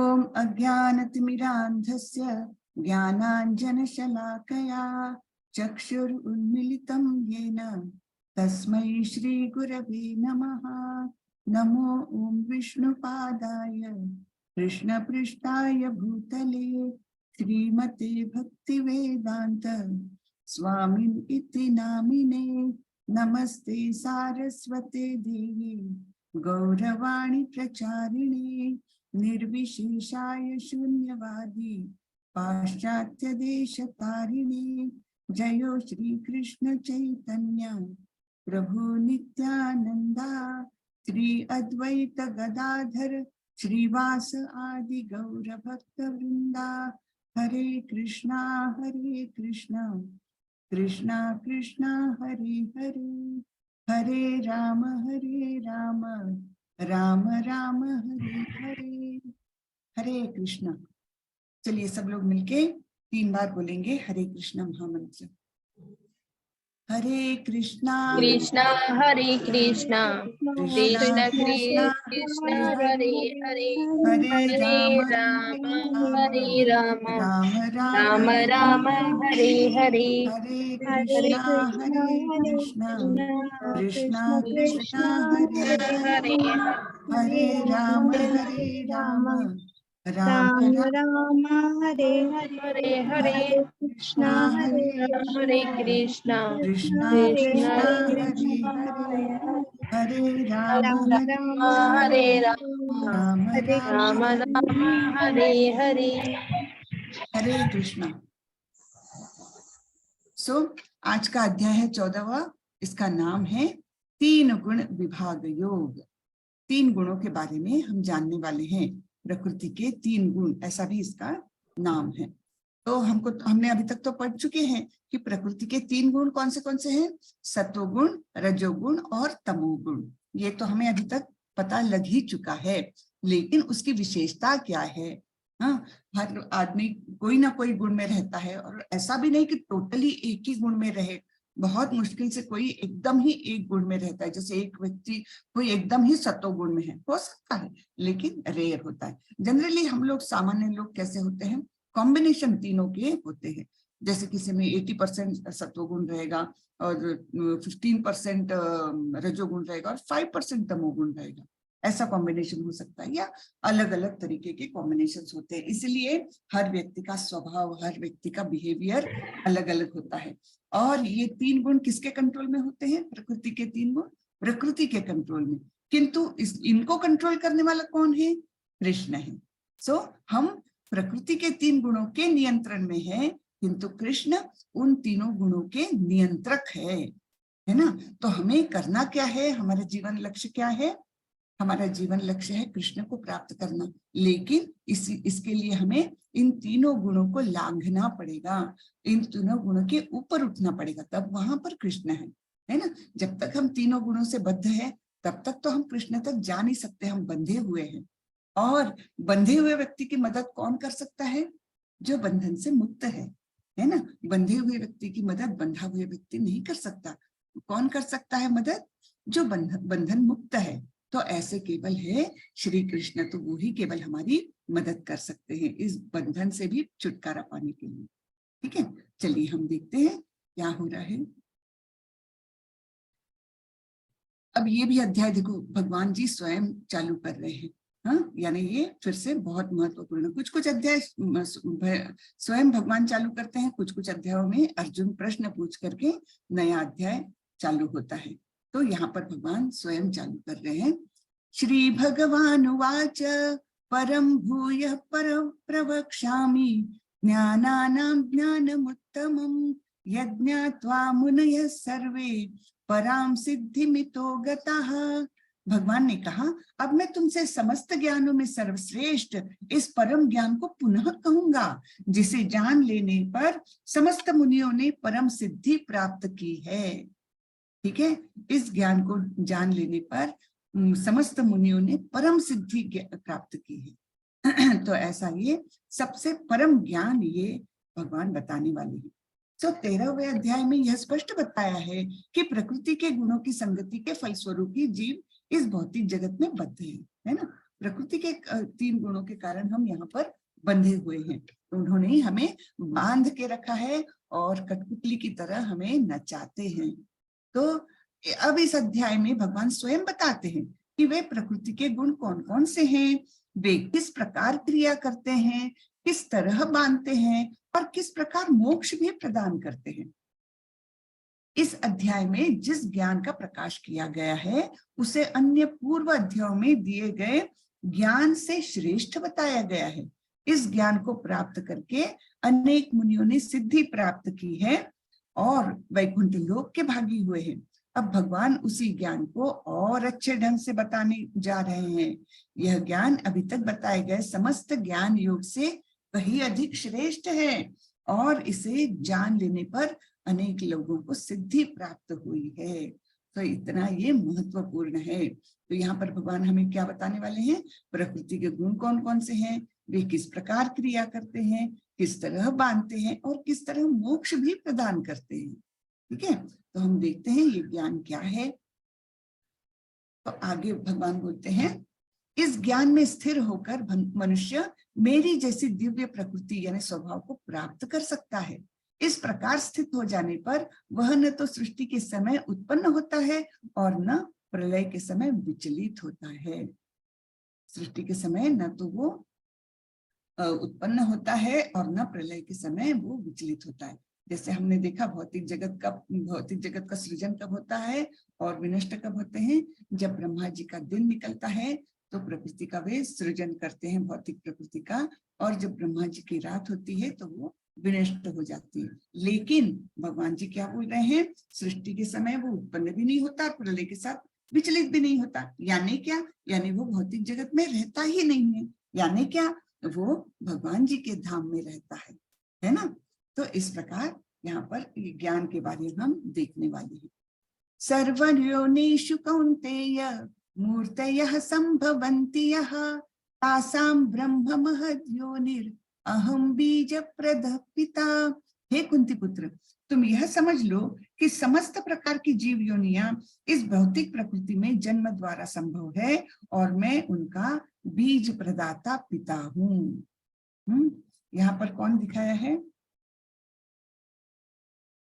ओम अज्ञानतिमिरान्धस्य ज्ञानाञ्जनशलाकया चक्षुरुन्मीलितं येन तस्मै श्रीगुरवे नमः। नमो ओम विष्णुपादाय कृष्णपृष्ठाय भूतले श्रीमते भक्तिवेदांत स्वामिन् इति नामिने। नमस्ते सारस्वते देवी गौरवाणी प्रचारिणे निर्विशेषाय शून्यवादी पाश्चात्य देश तारिणे। जयो श्री कृष्ण चैतन्य प्रभु नित्यानंदा श्री अद्वैत गदाधर श्रीवास आदि गौर भक्त वृंदा। हरे कृष्णा कृष्णा कृष्णा हरे हरे, हरे राम राम राम हरे हरे, हरे कृष्णा। चलिए सब लोग मिलके 3 बार बोलेंगे हरे कृष्णा महामंत्र। हरे कृष्णा कृष्णा हरे कृष्णा कृष्ण कृष्णा कृष्ण हरे हरे, हरे हरे राम हरे राम राम राम राम हरे हरे। हरे हरे कृष्णा कृष्णा कृष्णा हरे हरे हरे राम राम राम राम हरे हरे, हरे हरे हरे कृष्णा हरे कृष्णा कृष्णा कृष्ण हरे हरे राम राम हरे राम राम राम हरे हरे। हरे कृष्णा। आज का अध्याय है 14वां। इसका नाम है 3 गुण विभाग योग। 3 गुणों के बारे में हम जानने वाले हैं। प्रकृति के 3 गुण, ऐसा भी इसका नाम है। तो हमने अभी तक तो पढ़ चुके हैं कि प्रकृति के 3 गुण कौन से हैं। सत्वगुण, रजोगुण और तमोगुण। ये तो हमें अभी तक पता लग ही चुका है, लेकिन उसकी विशेषता क्या है। हाँ, हर आदमी कोई ना कोई गुण में रहता है, और ऐसा भी नहीं कि टोटली एक ही गुण में रहे। बहुत मुश्किल से कोई एकदम ही एक गुण में रहता है। जैसे एक व्यक्ति कोई एकदम ही सत्व गुण में है, हो सकता है, लेकिन रेयर होता है। जनरली हम लोग, सामान्य लोग कैसे होते हैं, कॉम्बिनेशन तीनों के होते हैं। जैसे किसी में 80% सत्वगुण रहेगा और 15% रजोगुण रहेगा और 5% तमोगुण रहेगा। ऐसा कॉम्बिनेशन हो सकता है, या अलग अलग तरीके के कॉम्बिनेशन होते हैं। इसलिए हर व्यक्ति का स्वभाव, हर व्यक्ति का बिहेवियर अलग अलग होता है। और ये 3 गुण किसके कंट्रोल में होते हैं? प्रकृति के 3 गुण प्रकृति के कंट्रोल में। किंतु इनको कंट्रोल करने वाला कौन है? कृष्ण है। हम प्रकृति के 3 गुणों के नियंत्रण में है, किंतु कृष्ण उन तीनों गुणों के नियंत्रक है ना। तो हमें करना क्या है? हमारा जीवन लक्ष्य क्या है? हमारा जीवन लक्ष्य है कृष्ण को प्राप्त करना, लेकिन इसके लिए हमें इन तीनों गुणों को लांघना पड़ेगा, इन तीनों गुणों के ऊपर उठना पड़ेगा, तब वहां पर कृष्ण है ना। जब तक हम तीनों गुणों से बद्ध है, तब तक तो हम कृष्ण तक जा नहीं सकते, हम बंधे हुए हैं। और बंधे हुए व्यक्ति की मदद कौन कर सकता है? जो बंधन से मुक्त है ना। बंधे हुए व्यक्ति की मदद बंधा हुए व्यक्ति नहीं कर सकता। कौन कर सकता है मदद? जो बंधन मुक्त है। तो ऐसे केवल है श्री कृष्ण, तो वो ही केवल हमारी मदद कर सकते हैं इस बंधन से भी छुटकारा पाने के लिए। ठीक है, चलिए हम देखते हैं क्या हो रहा है। अब ये भी अध्याय देखो, भगवान जी स्वयं चालू कर रहे हैं। हाँ, यानी ये फिर से बहुत महत्वपूर्ण। कुछ अध्याय स्वयं भगवान चालू करते हैं, कुछ अध्यायों में अर्जुन प्रश्न पूछ करके नया अध्याय चालू होता है। तो यहाँ पर भगवान स्वयं चालू कर रहे हैं। श्री भगवान उवाच परम भूय परम प्रवक्ष्यामि ज्ञानानां ज्ञानमुत्तमं यज्ञात्वा मुनयः सर्वे पराम सिद्धिमितो गताः। भगवान ने कहा, अब मैं तुमसे समस्त ज्ञानों में सर्वश्रेष्ठ इस परम ज्ञान को पुनः कहूंगा, जिसे जान लेने पर समस्त मुनियों ने परम सिद्धि प्राप्त की है। ठीक है, इस ज्ञान को जान लेने पर समस्त मुनियों ने परम सिद्धि प्राप्त की है। तो ऐसा ये सबसे परम ज्ञान ये भगवान बताने वाले हैं। तो 13वें अध्याय में यह स्पष्ट बताया है कि प्रकृति के गुणों की संगति के फलस्वरूप ही जीव इस भौतिक जगत में बद्ध हैं, है ना। प्रकृति के 3 गुणों के कारण हम यहाँ पर बंधे हुए हैं। तो उन्होंने ही हमें बांध के रखा है और कठपुतली की तरह हमें नचाते हैं। तो अब इस अध्याय में भगवान स्वयं बताते हैं कि वे प्रकृति के गुण कौन कौन से हैं, वे किस प्रकार क्रिया करते हैं, किस तरह बांधते हैं और किस प्रकार मोक्ष भी प्रदान करते हैं। इस अध्याय में जिस ज्ञान का प्रकाश किया गया है उसे अन्य पूर्व अध्यायों में दिए गए ज्ञान से श्रेष्ठ बताया गया है। इस ज्ञान को प्राप्त करके अनेक मुनियों ने सिद्धि प्राप्त की है और वैकुंठ लोक के भागी हुए हैं। अब भगवान उसी ज्ञान को और अच्छे ढंग से बताने जा रहे हैं। यह ज्ञान अभी तक बताए गए समस्त ज्ञान योग से कहीं अधिक श्रेष्ठ है और इसे जान लेने पर अनेक लोगों को सिद्धि प्राप्त हुई है। तो इतना ये महत्वपूर्ण है। तो यहाँ पर भगवान हमें क्या बताने वाले हैं, प्रकृति के गुण कौन कौन से हैं, वे किस प्रकार क्रिया करते हैं, किस तरह बांधते हैं और किस तरह मोक्ष भी प्रदान करते हैं। ठीक है, तो हम देखते हैं ये ज्ञान क्या है। तो आगे भगवान बोलते हैं, इस ज्ञान में स्थिर होकर मनुष्य मेरी जैसी दिव्य प्रकृति यानी स्वभाव को प्राप्त कर सकता है। इस प्रकार स्थित हो जाने पर वह न तो सृष्टि के समय उत्पन्न होता है और न प्रलय के समय विचलित होता है। सृष्टि के समय न तो वो उत्पन्न होता है और न प्रलय के समय वो विचलित होता है। जैसे हमने देखा भौतिक जगत का सृजन कब होता है और विनष्ट कब होते हैं, जब ब्रह्मा जी का दिन निकलता है तो प्रकृति का वे सृजन करते हैं, भौतिक प्रकृति का, और जब ब्रह्मा जी की रात होती है तो वो विनष्ट हो जाती है। लेकिन भगवान जी क्या बोल रहे हैं, सृष्टि के समय वो उत्पन्न भी नहीं होता, प्रलय के साथ विचलित भी नहीं होता। यानी क्या, यानी वो भौतिक जगत में रहता ही नहीं है। यानी क्या, वो भगवान जी के धाम में रहता है ना। तो इस प्रकार यहाँ पर ज्ञान के बारे में हम देखने वाले हैं। सर्वयोनिषु कौन्तेय मूर्तयः संभवन्ति यः तासां ब्रह्म महद्योनिर् अहम बीज प्रदः पिता। हे कुंती पुत्र, तुम यह समझ लो कि समस्त प्रकार की जीव योनियां इस भौतिक प्रकृति में जन्म द्वारा संभव है और मैं उनका बीज प्रदाता पिता हूँ। यहाँ पर कौन दिखाया है,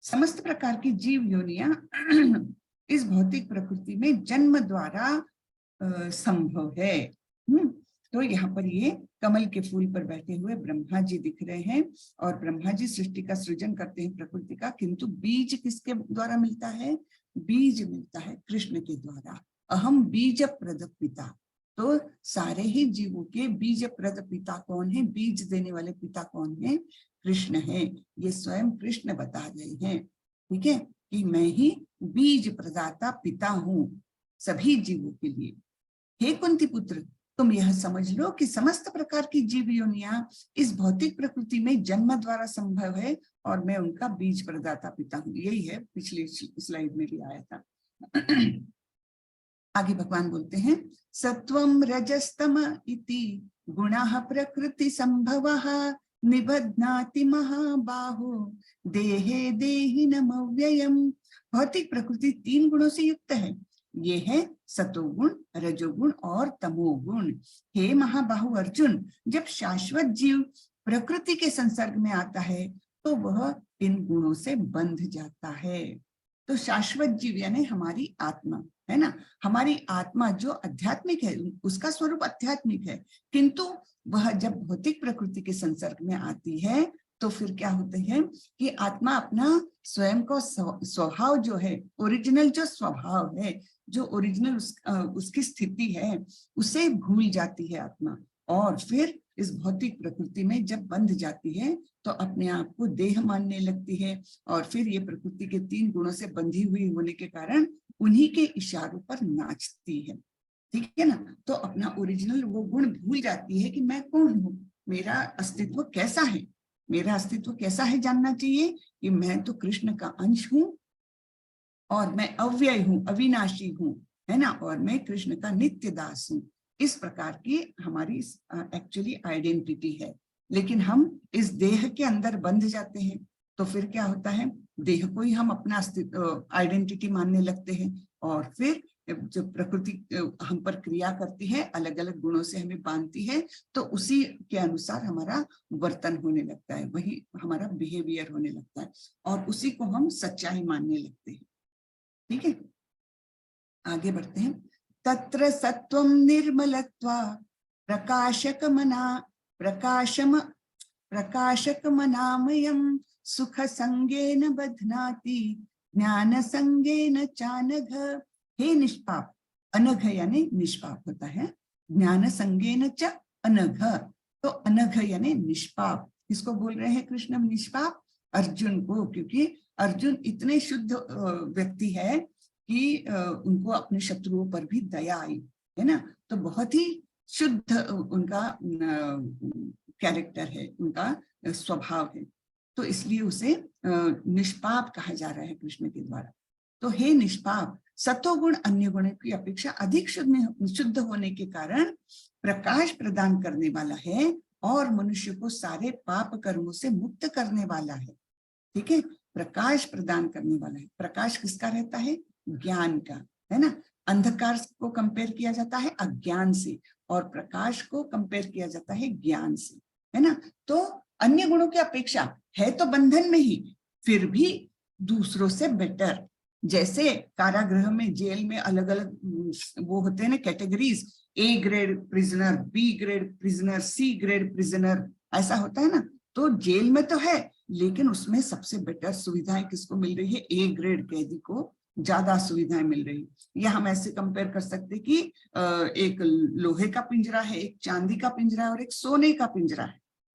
समस्त प्रकार की जीव योनियां इस भौतिक प्रकृति में जन्म द्वारा संभव है। तो यहाँ पर ये कमल के फूल पर बैठे हुए ब्रह्मा जी दिख रहे हैं और ब्रह्मा जी सृष्टि का सृजन करते हैं प्रकृति का, किंतु बीज किसके द्वारा मिलता है, बीज मिलता है कृष्ण के द्वारा। अहम बीज प्रद पिता। तो सारे ही जीवों के बीज प्रद पिता कौन है, बीज देने वाले पिता कौन है, कृष्ण है। ये स्वयं कृष्ण बता रहे हैं, ठीक है, कि मैं ही बीज प्रदाता पिता हूँ सभी जीवों के लिए। हे कुंती पुत्र, तुम यह समझ लो कि समस्त प्रकार की जीव योनियां इस भौतिक प्रकृति में जन्म द्वारा संभव है और मैं उनका बीज प्रदाता पिता हूँ। यही है, पिछली स्लाइड में भी आया था। आगे भगवान बोलते हैं, सत्वम रजस्तम इति गुणाः प्रकृति संभवः निबध्नाति महाबाहो देहे देहिनम् अव्ययम्। भौतिक प्रकृति 3 गुणों से युक्त है। ये है सतोगुण, रजोगुण और तमोगुण। हे महाबाहु अर्जुन, जब शाश्वत जीव प्रकृति के संसर्ग में आता है तो वह इन गुणों से बंध जाता है। तो शाश्वत जीव यानी हमारी आत्मा है ना, हमारी आत्मा जो आध्यात्मिक है उसका स्वरूप आध्यात्मिक है, किंतु वह जब भौतिक प्रकृति के संसर्ग में आती है तो फिर क्या होते हैं कि आत्मा अपना स्वयं का स्वभाव जो है, ओरिजिनल जो स्वभाव है, जो ओरिजिनल उसकी स्थिति है, उसे भूल जाती है आत्मा, और फिर इस भौतिक प्रकृति में जब बंध जाती है तो अपने आप को देह मानने लगती है और फिर ये प्रकृति के 3 गुणों से बंधी हुई होने के कारण उन्हीं के इशारों पर नाचती है, ठीक है ना। तो अपना ओरिजिनल वो गुण भूल जाती है कि मैं कौन हूँ, मेरा अस्तित्व कैसा है, मेरा अस्तित्व कैसा है जानना चाहिए कि मैं तो कृष्ण का अंश हूँ और मैं अव्यय हूँ, अविनाशी हूँ, है ना, और मैं कृष्ण का नित्य दास हूँ। इस प्रकार की हमारी एक्चुअली आइडेंटिटी है। लेकिन हम इस देह के अंदर बंध जाते हैं तो फिर क्या होता है, देह को ही हम अपना अस्तित्व आइडेंटिटी मानने लगते हैं और फिर जो प्रकृति हम पर क्रिया करती है, अलग अलग गुणों से हमें बांधती है, तो उसी के अनुसार हमारा वर्तन होने लगता है, वही हमारा बिहेवियर होने लगता है और उसी को हम सच्चाई मानने लगते हैं। ठीक है, आगे बढ़ते हैं। तत्र सत्वं निर्मलत्वा प्रकाशकमनामयं सुख संगेन बध्नाति ज्ञान संगेन चानघ। हे निष्पाप, अनघ यानी निष्पाप होता है, ज्ञान संगेन च अनघ, तो अनघ यानी निष्पाप। किसको बोल रहे हैं कृष्ण निष्पाप? अर्जुन को, क्योंकि अर्जुन इतने शुद्ध व्यक्ति है कि उनको अपने शत्रुओं पर भी दया आई है ना, तो बहुत ही शुद्ध उनका कैरेक्टर है, उनका स्वभाव है, तो इसलिए उसे निष्पाप कहा जा रहा है कृष्ण के द्वारा। तो हे निष्पाप, सत्वगुण अन्य गुणों की अपेक्षा अधिक शुद्ध होने के कारण प्रकाश प्रदान करने वाला है और मनुष्य को सारे पाप कर्मों से मुक्त करने वाला है। ठीक है, प्रकाश प्रदान करने वाला है। प्रकाश किसका रहता है? ज्ञान का, है ना। अंधकार को कंपेयर किया जाता है अज्ञान से और प्रकाश को कंपेयर किया जाता है ज्ञान से, है ना। तो अन्य गुणों की अपेक्षा है तो बंधन में ही, फिर भी दूसरों से बेटर। जैसे कारागृह में, जेल में अलग अलग वो होते हैं ना categories, A grade prisoner, B grade prisoner, C grade prisoner, ऐसा होता है ना। तो जेल में तो है, लेकिन उसमें सबसे बेटर सुविधाएं किसको मिल रही है? ए ग्रेड कैदी को ज्यादा सुविधाएं मिल रही। या हम ऐसे कंपेयर कर सकते कि एक लोहे का पिंजरा है, एक चांदी का पिंजरा है और एक सोने का पिंजरा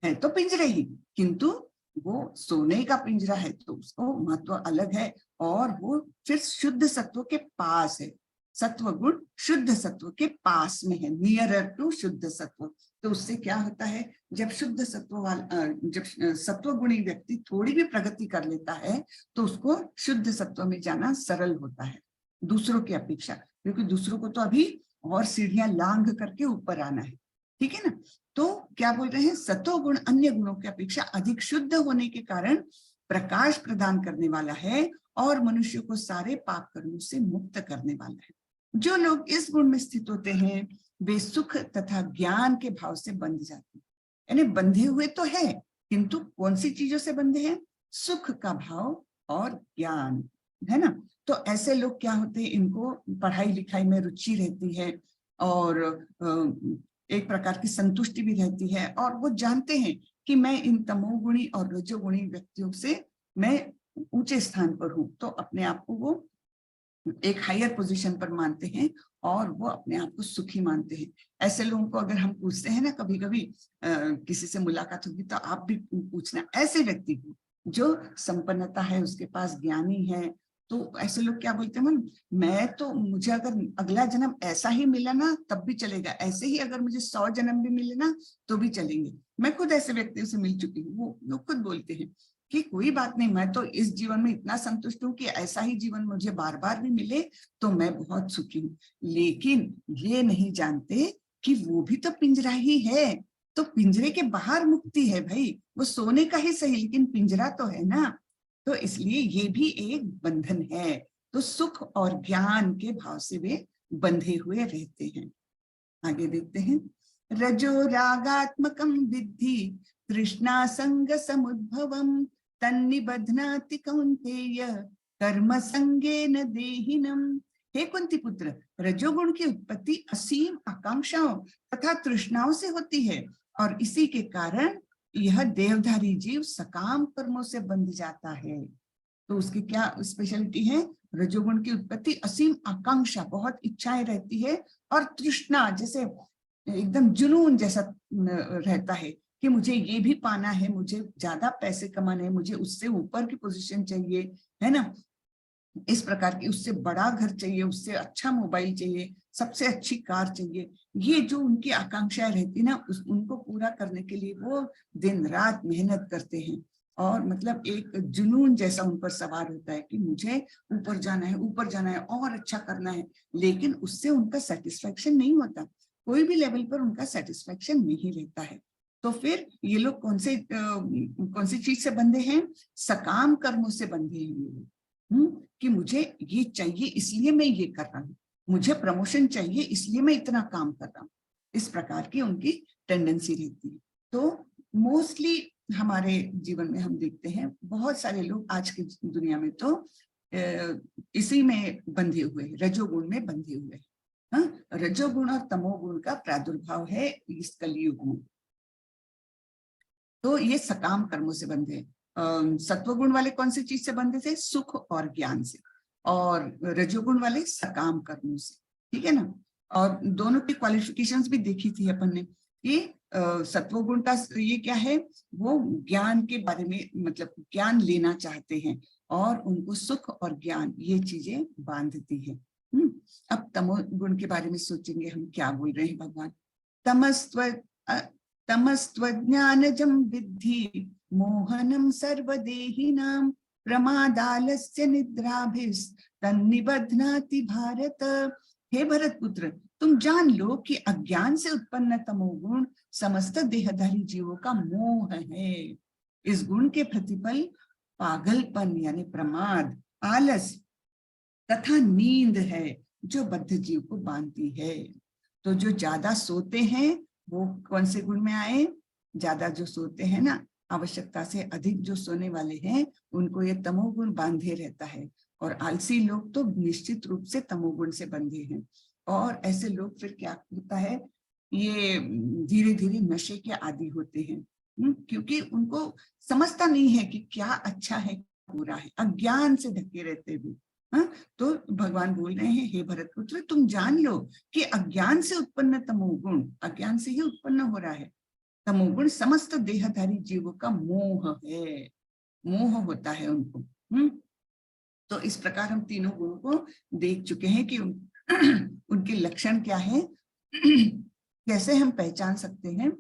है तो पिंजरे ही, किंतु वो सोने का पिंजरा है तो उसको महत्व अलग है और वो फिर शुद्ध सत्व के पास है। सत्व गुण शुद्ध सत्व के पास में है, नियरर टू शुद्ध सत्व। तो उससे क्या होता है, जब शुद्ध सत्व वाला, जब सत्व गुणी व्यक्ति थोड़ी भी प्रगति कर लेता है तो उसको शुद्ध सत्व में जाना सरल होता है दूसरों की अपेक्षा, क्योंकि दूसरों को तो अभी और सीढ़ियां लांघ करके ऊपर आना है। ठीक है ना। तो क्या बोल रहे हैं, सत्व गुण अन्य गुणों की अपेक्षा अधिक शुद्ध होने के कारण प्रकाश प्रदान करने वाला है और मनुष्य को सारे पाप कर्मों से मुक्त करने वाला है। जो लोग इस गुण में स्थित होते हैं वे सुख तथा ज्ञान के भाव से बंध जाते हैं। यानी बंधे हुए तो है, किंतु कौन सी चीजों से बंधे हैं? सुख का भाव और ज्ञान, है ना। तो ऐसे लोग क्या होते हैं, इनको पढ़ाई लिखाई में रुचि रहती है और एक प्रकार की संतुष्टि भी रहती है और वो जानते हैं कि मैं इन तमोगुणी और रजोगुणी व्यक्तियों से मैं ऊंचे स्थान पर हूं, तो अपने आप को वो एक हायर पोजीशन पर मानते हैं और वो अपने आप को सुखी मानते हैं। ऐसे लोगों को अगर हम पूछते हैं ना, कभी कभी किसी से मुलाकात होगी तो आप भी पूछना, ऐसे व्यक्ति को जो संपन्नता है, उसके पास ज्ञानी है, तो ऐसे लोग क्या बोलते हैं, मैं तो, मुझे अगर अगला जन्म ऐसा ही मिला ना तब भी चलेगा, ऐसे ही अगर मुझे 100 जन्म भी मिले ना तो भी चलेंगे। मैं खुद ऐसे व्यक्तियों से मिल चुकी हूँ, वो लोग खुद बोलते हैं कि कोई बात नहीं, मैं तो इस जीवन में इतना संतुष्ट हूँ कि ऐसा ही जीवन मुझे बार बार भी मिले तो मैं बहुत सुखी हूँ। लेकिन ये नहीं जानते कि वो भी तो पिंजरा ही है, तो पिंजरे के बाहर मुक्ति है भाई, वो सोने का ही सही लेकिन पिंजरा तो है ना। तो इसलिए ये भी एक बंधन है। तो सुख और ज्ञान के भाव से वे बंधे हुए रहते हैं। आगे देखते हैं। रजो रागात्मकम विद्धि तृष्णा संग समुद्भवम तन्निबध्नाति कौन्तेय कर्म संगेन देहिनम। हे कुंती पुत्र, रजोगुण की उत्पत्ति असीम आकांक्षाओं तथा तृष्णाओं से होती है और इसी के कारण यह देवधारी जीव सकाम कर्मों से बंध जाता है। तो उसकी क्या स्पेशलिटी है? रजोगुण की उत्पत्ति असीम आकांक्षा, बहुत इच्छाएं रहती है और तृष्णा, जैसे एकदम जुनून जैसा रहता है कि मुझे ये भी पाना है, मुझे ज्यादा पैसे कमाने हैं, मुझे उससे ऊपर की पोजीशन चाहिए, है ना, इस प्रकार की, उससे बड़ा घर चाहिए, उससे अच्छा मोबाइल चाहिए, सबसे अच्छी कार चाहिए। ये जो उनकी आकांक्षाएं रहती ना, उनको पूरा करने के लिए वो दिन रात मेहनत करते हैं और मतलब एक जुनून जैसा उन पर सवार होता है कि मुझे ऊपर जाना है, ऊपर जाना है और अच्छा करना है। लेकिन उससे उनका सेटिस्फेक्शन नहीं होता, कोई भी लेवल पर उनका सेटिस्फेक्शन नहीं रहता है। तो फिर ये लोग कौन सी चीज से बंधे हैं? सकाम कर्मों से बंधे हैं ये लोग, कि मुझे ये चाहिए इसलिए मैं ये कर रहा हूँ। मुझे प्रमोशन चाहिए इसलिए मैं इतना काम कर रहा हूँ, इस प्रकार की उनकी टेंडेंसी रहती है। तो मोस्टली हमारे जीवन में हम देखते हैं बहुत सारे लोग आज की दुनिया में तो इसी में बंधे हुए हैं, रजोगुण में बंधे हुए हैं। हाँ, रजोगुण और तमोगुण का प्रादुर्भाव है इस कलयुग में। तो ये सकाम कर्मों से बंधे। सत्वगुण वाले कौन सी चीज से बंधे थे? सुख और ज्ञान से। और रजोगुण वाले सकाम कर्मों से, ठीक है ना। और दोनों की क्वालिफिकेशंस भी देखी थी अपन ने कि सत्वगुण का ये क्या है, वो ज्ञान के बारे में मतलब ज्ञान लेना चाहते हैं और उनको सुख और ज्ञान ये चीजें बांधती है। अब तमोगुण के बारे में सोचेंगे हम क्या बोल रहे हैं भगवान। तमस्त्वज्ञानजं विद्धि मोहनम सर्वदेहिनां प्रमादालस्य निद्राभिस्तन्निबध्नाति भारत। हे भरत पुत्र, तुम जान लो कि अज्ञान से उत्पन्न तमोगुण समस्त देहधारी जीवों का मोह है। इस गुण के प्रतिफल पागलपन यानी प्रमाद, आलस तथा नींद है जो बद्ध जीव को बांधती है। तो जो ज्यादा सोते हैं वो कौन से गुण में आए? ज्यादा जो सोते हैं ना, आवश्यकता से अधिक जो सोने वाले हैं, उनको ये तमोगुण बांधे रहता है। और आलसी लोग तो निश्चित रूप से तमोगुण से बंधे हैं। और ऐसे लोग फिर क्या होता है, ये धीरे धीरे नशे के आदी होते हैं, क्योंकि उनको समझता नहीं है कि क्या अच्छा है बुरा है, अज्ञान से ढके रहते हुए। तो भगवान बोल रहे हैं, हे भरत पुत्र, तुम जान लो कि अज्ञान से उत्पन्न तमोगुण, अज्ञान से ही उत्पन्न हो रहा है तमोगुण, समस्त देहधारी जीवों का मोह है, मोह होता है उनको। तो इस प्रकार हम तीनों गुणों को देख चुके हैं कि उनके लक्षण क्या है, कैसे हम पहचान सकते हैं।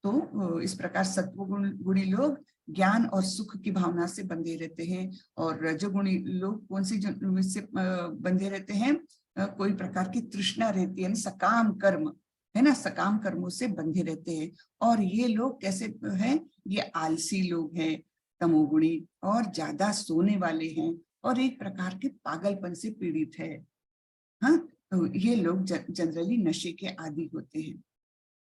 तो इस प्रकार सत्वगुण गुणी लोग ज्ञान और सुख की भावना से बंधे रहते हैं, और रजोगुणी लोग कौन सी से बंधे रहते हैं? कोई प्रकार की तृष्णा रहती है, सकाम कर्म है ना, सकाम कर्मों से बंधे रहते हैं। और ये लोग कैसे हैं? ये आलसी लोग हैं, तमोगुणी, और ज्यादा सोने वाले हैं, और एक प्रकार के पागलपन से पीड़ित है। हाँ, तो ये लोग जनरली नशे के आदी होते हैं।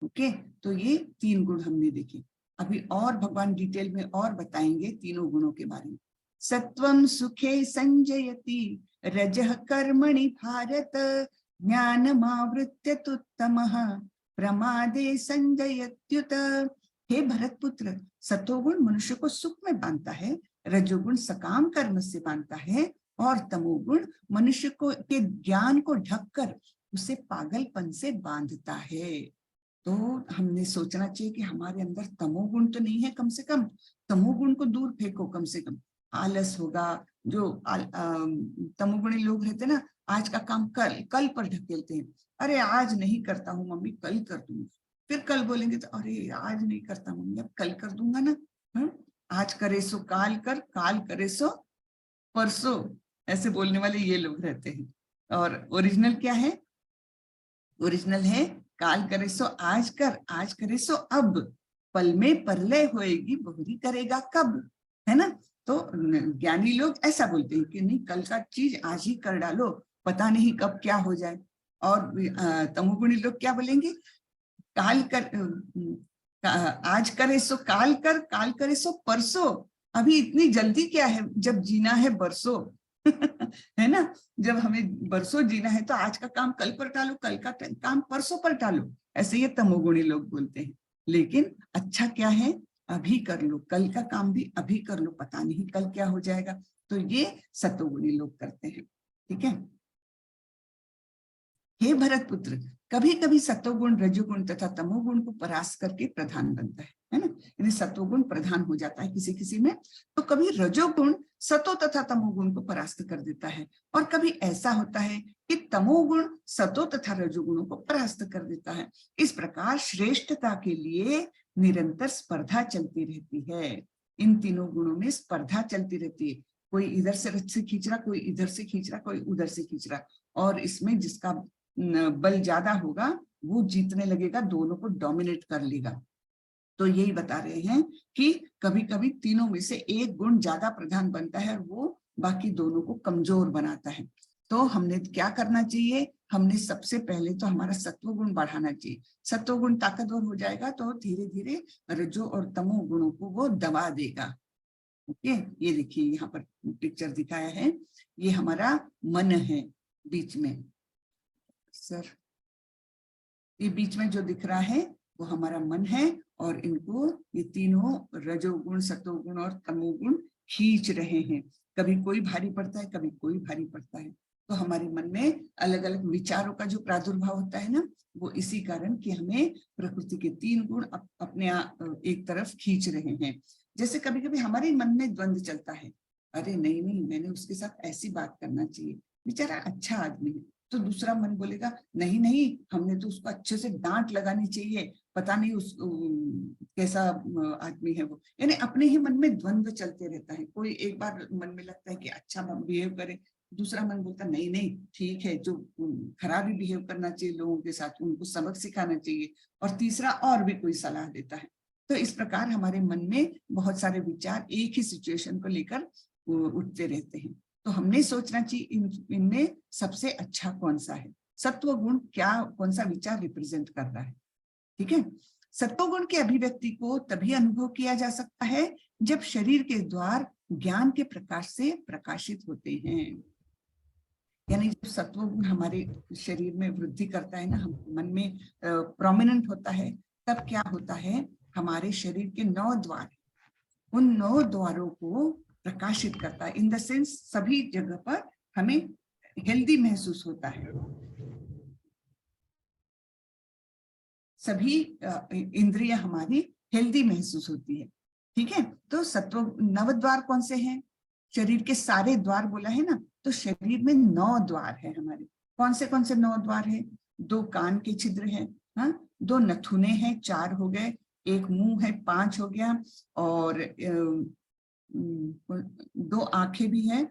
ओके, तो ये तीन गुण हमने देखे। अभी और भगवान डिटेल में और बताएंगे तीनों गुणों के बारे में। सत्वम सुखे संजयति रजः कर्मणि भारत ज्ञानमावृत्य तुत्तमः प्रमादे संजयत्युत। हे भरत पुत्र, सतोगुण मनुष्य को सुख में बांधता है, रजोगुण सकाम कर्म से बांधता है, और तमोगुण मनुष्य को के ज्ञान को ढककर उसे पागलपन से बांधता है। तो हमने सोचना चाहिए कि हमारे अंदर तमोगुण तो नहीं है, कम से कम तमोगुण को दूर फेंको। कम से कम आलस होगा, जो तमोगुणी लोग रहते ना, आज का काम कल पर ढकेलते हैं। अरे आज नहीं करता हूँ मम्मी, कल कर दूंगा। फिर कल बोलेंगे तो अरे आज नहीं करता मम्मी, अब कल कर दूंगा ना। आज करे सो काल कर, काल करे सो परसों, ऐसे बोलने वाले ये लोग रहते हैं। और ओरिजिनल क्या है? ओरिजिनल है काल करे सो आज कर, आज करे सो अब, पल में परलय होएगी बहुरी करेगा कब, है ना। तो ज्ञानी लोग ऐसा बोलते हैं कि नहीं, कल का चीज आज ही कर डालो, पता नहीं कब क्या हो जाए। और तमोगुणी लोग क्या बोलेंगे? काल कर, आज करे सो काल कर, काल करे सो परसों। अभी इतनी जल्दी क्या है, जब जीना है बरसों है ना। जब हमें बरसों जीना है तो आज का काम कल पर टालो, कल का काम परसों पर टालो, ऐसे ये तमोगुणी लोग बोलते हैं। लेकिन अच्छा क्या है, अभी कर लो, कल का काम भी अभी कर लो, पता नहीं कल क्या हो जाएगा। तो ये सतोगुणी लोग करते हैं, ठीक है। हे भरत पुत्र, कभी कभी सतोगुण रजोगुण तथा तमोगुण को परास्त करके प्रधान बनता है ना। यानी सतोगुण प्रधान हो जाता है किसी किसी में, तो कभी रजोगुण सतो तथा तमोगुण को परास्त कर देता है, और कभी ऐसा होता है कि तमोगुण सतो तथा रजोगुणों को परास्त कर देता है। इस प्रकार श्रेष्ठता के लिए निरंतर स्पर्धा चलती रहती है। इन तीनों गुणों में स्पर्धा चलती रहती है, कोई इधर से खींच रहा, कोई इधर से खींच रहा, कोई उधर से खींच रहा, और इसमें जिसका बल ज्यादा होगा वो जीतने लगेगा, दोनों को डोमिनेट कर लेगा। तो यही बता रहे हैं कि कभी कभी तीनों में से एक गुण ज्यादा प्रधान बनता है और वो बाकी दोनों को कमजोर बनाता है। तो हमने क्या करना चाहिए, हमने सबसे पहले तो हमारा सत्व गुण बढ़ाना चाहिए। सत्व गुण ताकतवर हो जाएगा तो धीरे धीरे रजो और तमो गुणों को वो दबा देगा। ओके, ये देखिए यहाँ पर पिक्चर दिखाया है, ये हमारा मन है बीच में सर, ये बीच में जो दिख रहा है वो हमारा मन है, और इनको ये तीनों रजोगुण, सतोगुण और तमोगुण खींच रहे हैं। कभी कोई भारी पड़ता है, कभी कोई भारी पड़ता है। तो हमारे मन में अलग अलग विचारों का जो प्रादुर्भाव होता है ना, वो इसी कारण कि हमें प्रकृति के तीन गुण अपने एक तरफ खींच रहे हैं। जैसे कभी कभी हमारे मन में द्वंद्व चलता है, अरे नहीं नहीं, मैंने उसके साथ ऐसी बात करना चाहिए, बेचारा अच्छा आदमी है। तो दूसरा मन बोलेगा नहीं नहीं, हमने तो उसको अच्छे से डांट लगानी चाहिए, पता नहीं उस कैसा आदमी है वो। यानी अपने ही मन में द्वंद्व चलते रहता है। कोई एक बार मन में लगता है कि अच्छा बिहेव करे, दूसरा मन बोलता नहीं नहीं ठीक है, जो खराब ही बिहेव करना चाहिए लोगों के साथ, उनको सबक सिखाना चाहिए, और तीसरा और भी कोई सलाह देता है। तो इस प्रकार हमारे मन में बहुत सारे विचार एक ही सिचुएशन को लेकर उठते रहते हैं। तो हमने सोचना चाहिए इनमें सबसे अच्छा कौन सा है, सत्व गुण क्या, कौन सा विचार रिप्रेजेंट कर रहा है। ठीक है, सत्व गुण की अभिव्यक्ति को तभी अनुभव किया जा सकता है जब शरीर के द्वार ज्ञान के प्रकाश से प्रकाशित होते हैं। यानी जब सत्व गुण हमारे शरीर में वृद्धि करता है ना, हम मन में प्रोमिनेंट होता है, तब क्या होता है, हमारे शरीर के 9 द्वार, उन 9 द्वारों को प्रकाशित करता है। इन द सेंस सभी जगह पर हमें हेल्दी महसूस होता है, सभी इंद्रिय हमारी हेल्दी महसूस होती है। ठीक है, तो सत्व 9 द्वार कौन से हैं, शरीर के सारे द्वार बोला है ना, तो शरीर में 9 द्वार है हमारे। कौन से 9 द्वार है, 2 कान के छिद्र है, हाँ, 2 नथुने हैं, 4 हो गए, 1 मुंह है, 5 हो गया, और 2 आंखें भी है,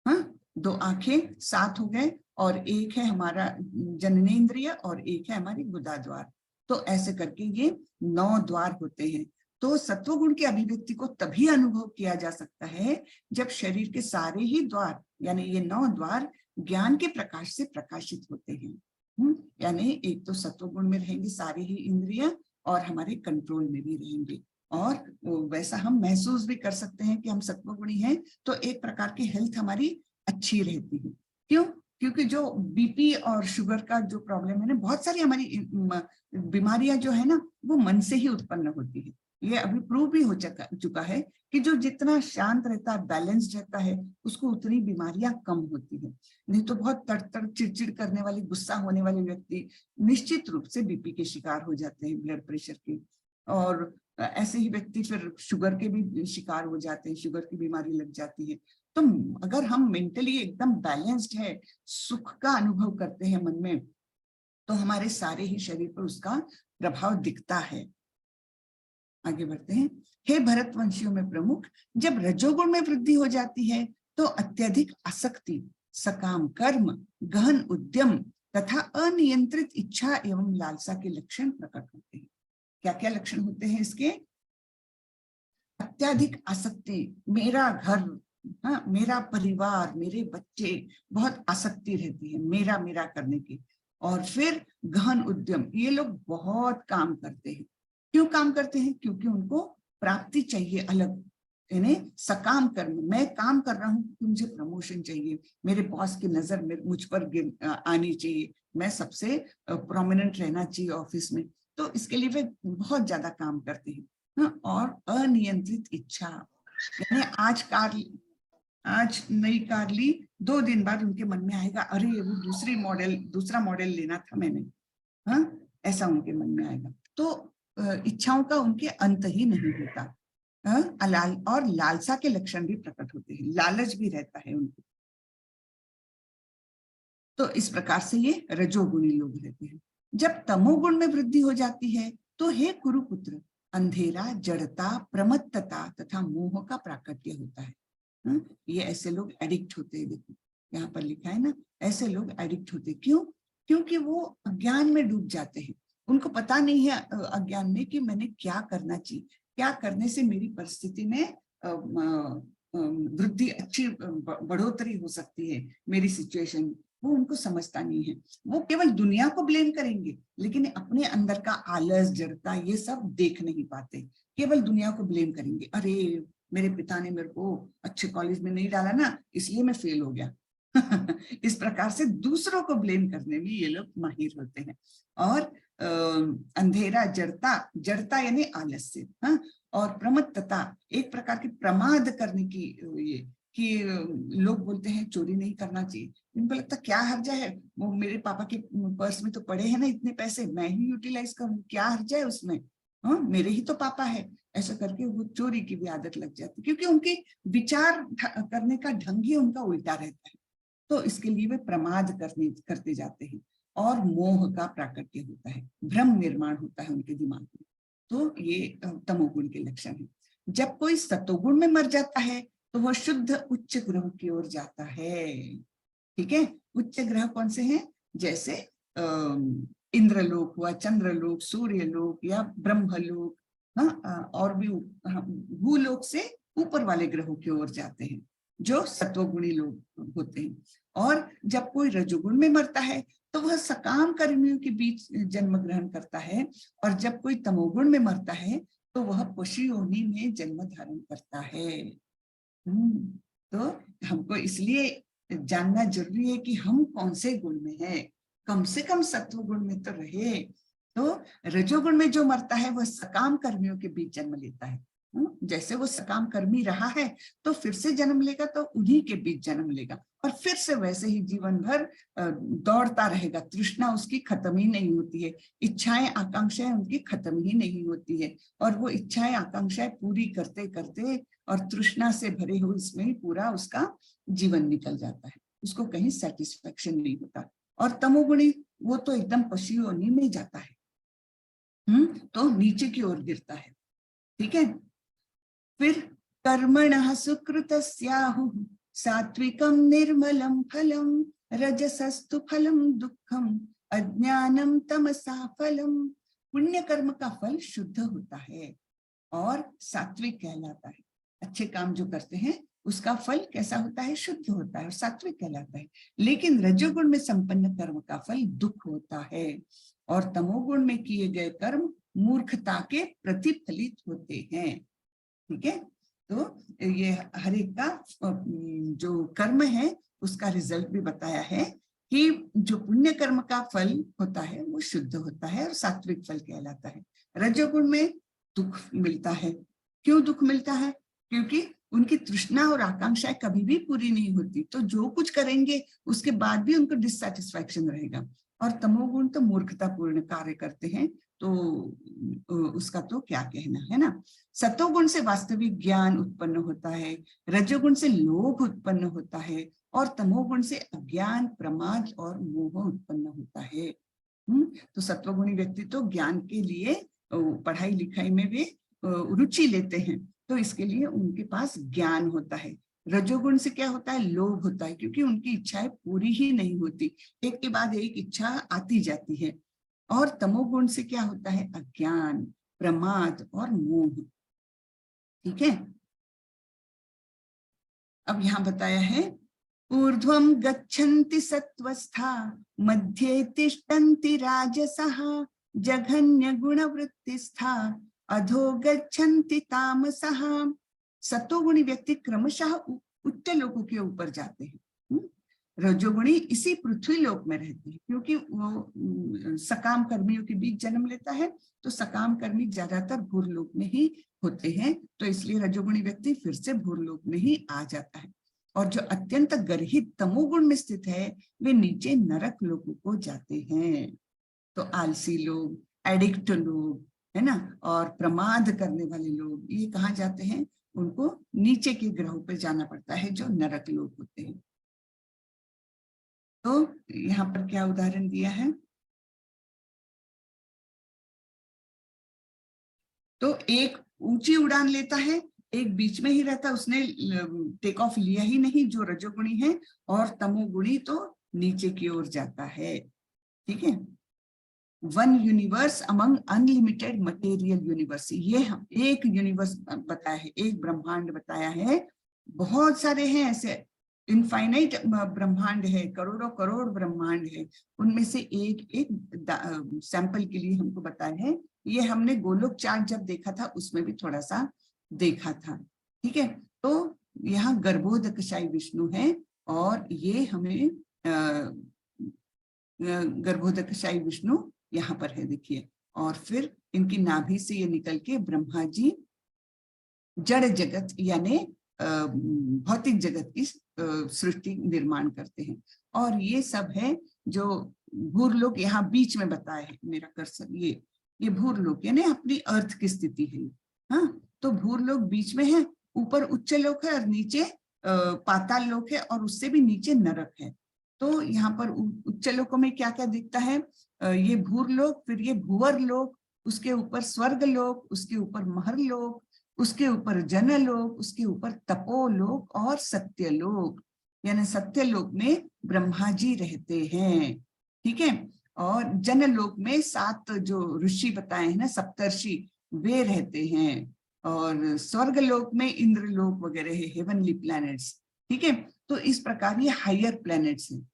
हाँ, 2 आंखें 7 हो गए, और 1 है हमारा जननेंद्रिय, और 1 है हमारी गुदा द्वार। तो ऐसे करके ये 9 द्वार होते हैं। तो सत्वगुण की अभिव्यक्ति को तभी अनुभव किया जा सकता है जब शरीर के सारे ही द्वार, यानी ये 9 द्वार ज्ञान के प्रकाश से प्रकाशित होते हैं। यानी एक तो सत्वगुण में रहेंगे सारे ही इंद्रिय, और हमारे कंट्रोल में भी रहेंगे, और वैसा हम महसूस भी कर सकते हैं कि हम सत्वगुणी हैं। तो एक प्रकार की हेल्थ हमारी अच्छी रहती है। क्यों? क्योंकि जो बीपी और शुगर का जो प्रॉब्लम है ना, बहुत सारी हमारी बीमारियां जो है ना, वो मन से ही उत्पन्न होती है। ये अभी प्रूव भी हो चुका है कि जो जितना शांत रहता है, बैलेंस्ड रहता है, उसको उतनी बीमारियां कम होती है। नहीं तो बहुत तड़तड़ चिड़चिड़ करने वाले, गुस्सा होने वाले व्यक्ति निश्चित रूप से बीपी के शिकार हो जाते हैं, ब्लड प्रेशर के, और ऐसे ही व्यक्ति फिर शुगर के भी शिकार हो जाते हैं, शुगर की बीमारी लग जाती है। तो अगर हम मेंटली एकदम बैलेंस्ड है, सुख का अनुभव करते हैं मन में, तो हमारे सारे ही शरीर पर उसका प्रभाव दिखता है। आगे बढ़ते हैं। हे भरतवंशियों में प्रमुख, जब रजोगुण में वृद्धि हो जाती है तो अत्यधिक आसक्ति, सकाम कर्म, गहन उद्यम तथा अनियंत्रित इच्छा एवं लालसा के लक्षण प्रकट होते हैं। क्या क्या लक्षण होते हैं इसके? अत्यधिक आसक्ति, मेरा घर, हाँ, मेरा परिवार, मेरे बच्चे, बहुत आसक्ति रहती है मेरा मेरा करने की। और फिर गहन उद्यम, ये लोग बहुत काम करते हैं। क्यों काम करते हैं? क्योंकि उनको प्राप्ति चाहिए अलग, यानी सकाम कर्म, मैं काम कर रहा हूँ क्योंकि मुझे प्रमोशन चाहिए, मेरे बॉस की नजर मुझ पर आनी चाहिए, मैं सबसे प्रोमिनेंट रहना चाहिए ऑफिस में। तो इसके लिए वे बहुत ज्यादा काम करते हैं। हाँ, और अनियंत्रित इच्छा, यानी आज नई कार ली, 2 दिन बाद उनके मन में आएगा, अरे वो दूसरा मॉडल लेना था मैंने, हाँ, ऐसा उनके मन में आएगा। तो इच्छाओं का उनके अंत ही नहीं होता। और लालसा के लक्षण भी प्रकट होते हैं, लालच भी रहता है उनको। तो इस प्रकार से ये रजोगुणी लोग रहते हैं। जब तमोगुण में वृद्धि हो जाती है तो हे कुरुपुत्र, अंधेरा, जड़ता, प्रमत्तता तथा मोह का प्राकट्य होता है। ये ऐसे लोग एडिक्ट होते हैं। देखो यहाँ पर लिखा है ना, ऐसे लोग एडिक्ट होते। क्यों? क्योंकि वो अज्ञान में डूब जाते हैं। उनको पता नहीं है अज्ञान में कि मैंने क्या करना चाहिए, क्या करने से मेरी परिस्थिति में वृद्धि, अच्छी बढ़ोतरी हो सकती है मेरी सिचुएशन, वो उनको समझता नहीं है। वो केवल दुनिया को ब्लेम करेंगे, लेकिन अपने अंदर का आलस, जड़ता, ये सब देख नहीं पाते। केवल दुनिया को ब्लेम करेंगे, अरे मेरे पिता ने मेरे को अच्छे कॉलेज में नहीं डाला ना, इसलिए मैं फेल हो गया। इस प्रकार से दूसरों को ब्लेम करने में ये लोग माहिर होते हैं। और अंधेरा, जड़ता यानी आलस्य, हाँ, और प्रमत्तता, एक प्रकार की प्रमाद करने की, ये कि लोग बोलते हैं चोरी नहीं करना चाहिए, इनको लगता क्या हर्जा है, वो मेरे पापा के पर्स में तो पड़े हैं ना इतने पैसे, मैं ही यूटिलाइज करूं, क्या हर्जा है उसमें, हाँ मेरे ही तो पापा है। ऐसा करके वो चोरी की भी आदत लग जाती, क्योंकि उनके विचार करने का ढंग ही उनका उल्टा रहता है। तो इसके लिए वे प्रमाद करते जाते हैं, और मोह का प्राकट्य होता है, भ्रम निर्माण होता है उनके दिमाग में। तो ये तमोगुण के लक्षण है। जब कोई सतोगुण में मर जाता है तो वह शुद्ध उच्च ग्रह की ओर जाता है। ठीक है, उच्च ग्रह कौन से हैं? जैसे इंद्रलोक हुआ, चंद्रलोक, सूर्यलोक या ब्रह्मलोक, हाँ, और भी भूलोक से ऊपर वाले ग्रहों की ओर जाते हैं जो सत्वगुणी लोग होते हैं। और जब कोई रजोगुण में मरता है तो वह सकाम कर्मियों के बीच जन्म ग्रहण करता है, और जब कोई तमोगुण में मरता है तो वह पशु योनि में जन्म धारण करता है। तो हमको इसलिए जानना जरूरी है कि हम कौन से गुण में हैं, कम से कम सत्व गुण में तो रहे। तो रजोगुण में जो मरता है वह सकाम कर्मियों के बीच जन्म लेता है। जैसे वो सकाम कर्मी रहा है तो फिर से जन्म लेगा, तो उन्हीं के बीच जन्म लेगा, और फिर से वैसे ही जीवन भर दौड़ता रहेगा। तृष्णा उसकी खत्म ही नहीं होती है, इच्छाएं आकांक्षाएं उनकी खत्म ही नहीं होती है, और वो इच्छाएं आकांक्षाएं पूरी करते करते और तृष्णा से भरे हुए इसमें ही पूरा उसका जीवन निकल जाता है, उसको कहीं सेटिस्फेक्शन नहीं होता। और तमोगुणी वो तो एकदम पशु योनि में जाता है, तो नीचे की ओर गिरता है। ठीक है, फिर कर्मणः सुकृतस्याहुः सात्विकं निर्मलं फलं रजसस्तु फलं दुःखम अज्ञानम तमसा फलम। पुण्य कर्म का फल शुद्ध होता है और सात्विक कहलाता है। अच्छे काम जो करते हैं उसका फल कैसा होता है? शुद्ध होता है और सात्विक कहलाता है। लेकिन रजोगुण में संपन्न कर्म का फल दुख होता है, और तमोगुण में किए गए कर्म मूर्खता के प्रतिफलित होते हैं। ठीक है, तो ये हर एक का जो कर्म है उसका रिजल्ट भी बताया है कि जो पुण्य कर्म का फल होता है वो शुद्ध होता है और सात्विक फल कहलाता है। रजोगुण में दुख मिलता है। क्यों दुख मिलता है? क्योंकि उनकी तृष्णा और आकांक्षाएं कभी भी पूरी नहीं होती, तो जो कुछ करेंगे उसके बाद भी उनको डिससैटिस्फैक्शन रहेगा। और तमोगुण तो मूर्खतापूर्ण कार्य करते हैं, तो उसका तो क्या कहना है ना। सतोगुण से वास्तविक ज्ञान उत्पन्न होता है, रजोगुण से लोभ उत्पन्न होता है, और तमोगुण से अज्ञान, प्रमाद और मोह उत्पन्न होता है। तो सत्वगुणी व्यक्ति तो ज्ञान के लिए पढ़ाई लिखाई में भी रुचि लेते हैं, तो इसके लिए उनके पास ज्ञान होता है। रजोगुण से क्या होता है? लोभ होता है, क्योंकि उनकी इच्छाएं पूरी ही नहीं होती, एक के बाद एक इच्छा आती जाती है। और तमोगुण से क्या होता है? अज्ञान, प्रमाद और मोह। ठीक है, अब यहाँ बताया है ऊर्ध्वं गच्छन्ति सत्वस्था मध्ये तिष्ठन्ति राजसः जघन्य गुणवृत्तिस्था अधो गच्छन्ति तामसः। सतोगुणी व्यक्ति क्रमशः उच्च लोकों के ऊपर जाते हैं, रजोगुणी इसी पृथ्वी लोक में रहते हैं, क्योंकि वो सकाम कर्मियों के बीच जन्म लेता है, तो सकाम कर्मी ज्यादातर भूरलोक में ही होते हैं, तो इसलिए रजोगुणी व्यक्ति फिर से भूरलोक में ही आ जाता है। और जो अत्यंत गर्हित तमोगुण में स्थित है वे नीचे नरक लोगों को जाते हैं। तो आलसी लोग, एडिक्ट लोग, है ना, और प्रमाद करने वाले लोग, ये कहाँ जाते हैं? उनको नीचे के ग्रहों पर जाना पड़ता है, जो नरक लोग होते हैं। तो यहाँ पर क्या उदाहरण दिया है? तो एक ऊंची उड़ान लेता है, एक बीच में ही रहता है, उसने टेक ऑफ लिया ही नहीं, जो रजोगुणी है, और तमोगुणी तो नीचे की ओर जाता है। ठीक है, one universe among unlimited material universe, ये हम एक यूनिवर्स बताया है, एक ब्रह्मांड बताया है बहुत सारे हैं ऐसे, इनफाइनाइट ब्रह्मांड है, करोड़ों करोड़ ब्रह्मांड है, उनमें से एक एक सैंपल के लिए हमको बताया है। ये हमने गोलोक चार्ट जब देखा था उसमें भी थोड़ा सा देखा था, ठीक है। तो यहाँ गर्भोदकशायी विष्णु है और ये हमें गर्भोदकशायी विष्णु यहाँ पर है, देखिए। और फिर इनकी नाभि से ये निकल के ब्रह्मा जी जड़ जगत यानी भौतिक जगत की सृष्टि निर्माण करते हैं। और ये सब है जो भूरलोक यहाँ बीच में बताया है मेरा कर्सर, ये भूरलोक यानी अपनी अर्थ की स्थिति है। हाँ, तो भूरलोक बीच में है, ऊपर उच्च लोक है और नीचे पाताल लोक है और उससे भी नीचे नरक है। तो यहाँ पर उच्च लोकों में क्या क्या दिखता है, ये भूरलोक, फिर ये भूवर लोक, उसके ऊपर स्वर्ग लोक, उसके ऊपर महर लोक, उसके ऊपर जनलोक, उसके ऊपर तपोलोक और सत्यलोक। यानी सत्यलोक में ब्रह्मा जी रहते हैं, ठीक है। और जनलोक में 7 जो ऋषि बताए हैं ना, सप्तर्षि, वे रहते हैं। और स्वर्गलोक में इंद्रलोक वगैरह है, हेवनली प्लैनेट्स, ठीक है। तो इस प्रकार ये हायर प्लैनेट्स हैं।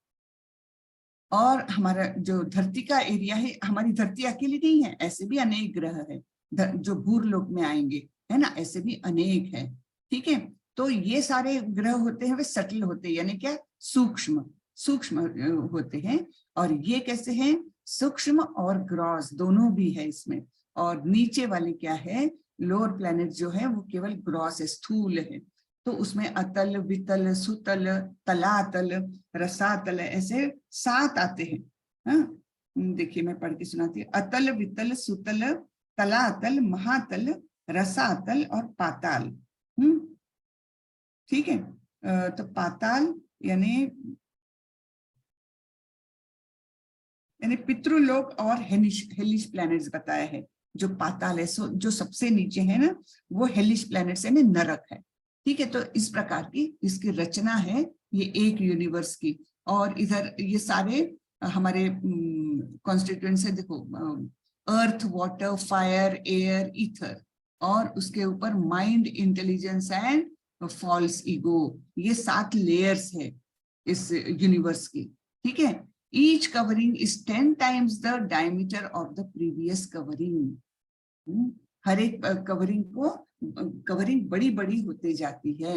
और हमारा जो धरती का एरिया है, हमारी धरती अकेली नहीं है, ऐसे भी अनेक ग्रह है जो भूरलोक में आएंगे, है ना, ऐसे भी अनेक है, ठीक है। तो ये सारे ग्रह होते हैं वे सटल होते हैं, यानी क्या, सूक्ष्म सूक्ष्म होते हैं। और ये कैसे हैं, सूक्ष्म और ग्रॉस दोनों भी है इसमें। और नीचे वाले क्या है, लोअर प्लैनेट जो है वो केवल ग्रॉस है, स्थूल है। तो उसमें अतल, वितल, सुतल, तलातल, रसातल, ऐसे 7 आते हैं। हाँ, देखिए मैं पढ़ के सुनाती हूँ। अतल, वितल, सुतल, तलातल, महातल, रसातल और पाताल। ठीक है। तो पाताल यानी पितृलोक और हेलिश प्लैनेट्स बताया है। जो पाताल है, जो सबसे नीचे है ना, वो हेलिश प्लैनेट्स यानी नरक है, ठीक है। तो इस प्रकार की इसकी रचना है ये एक यूनिवर्स की। और इधर ये सारे हमारे कॉन्स्टिट्यूएंट्स है, देखो, earth, water, fire, air, ether, और उसके ऊपर mind, intelligence and false ego. ये 7 लेयर्स है इस यूनिवर्स की, ठीक है। Each covering is 10 times the diameter of the previous covering. हर एक कवरिंग बड़ी बड़ी होती जाती है।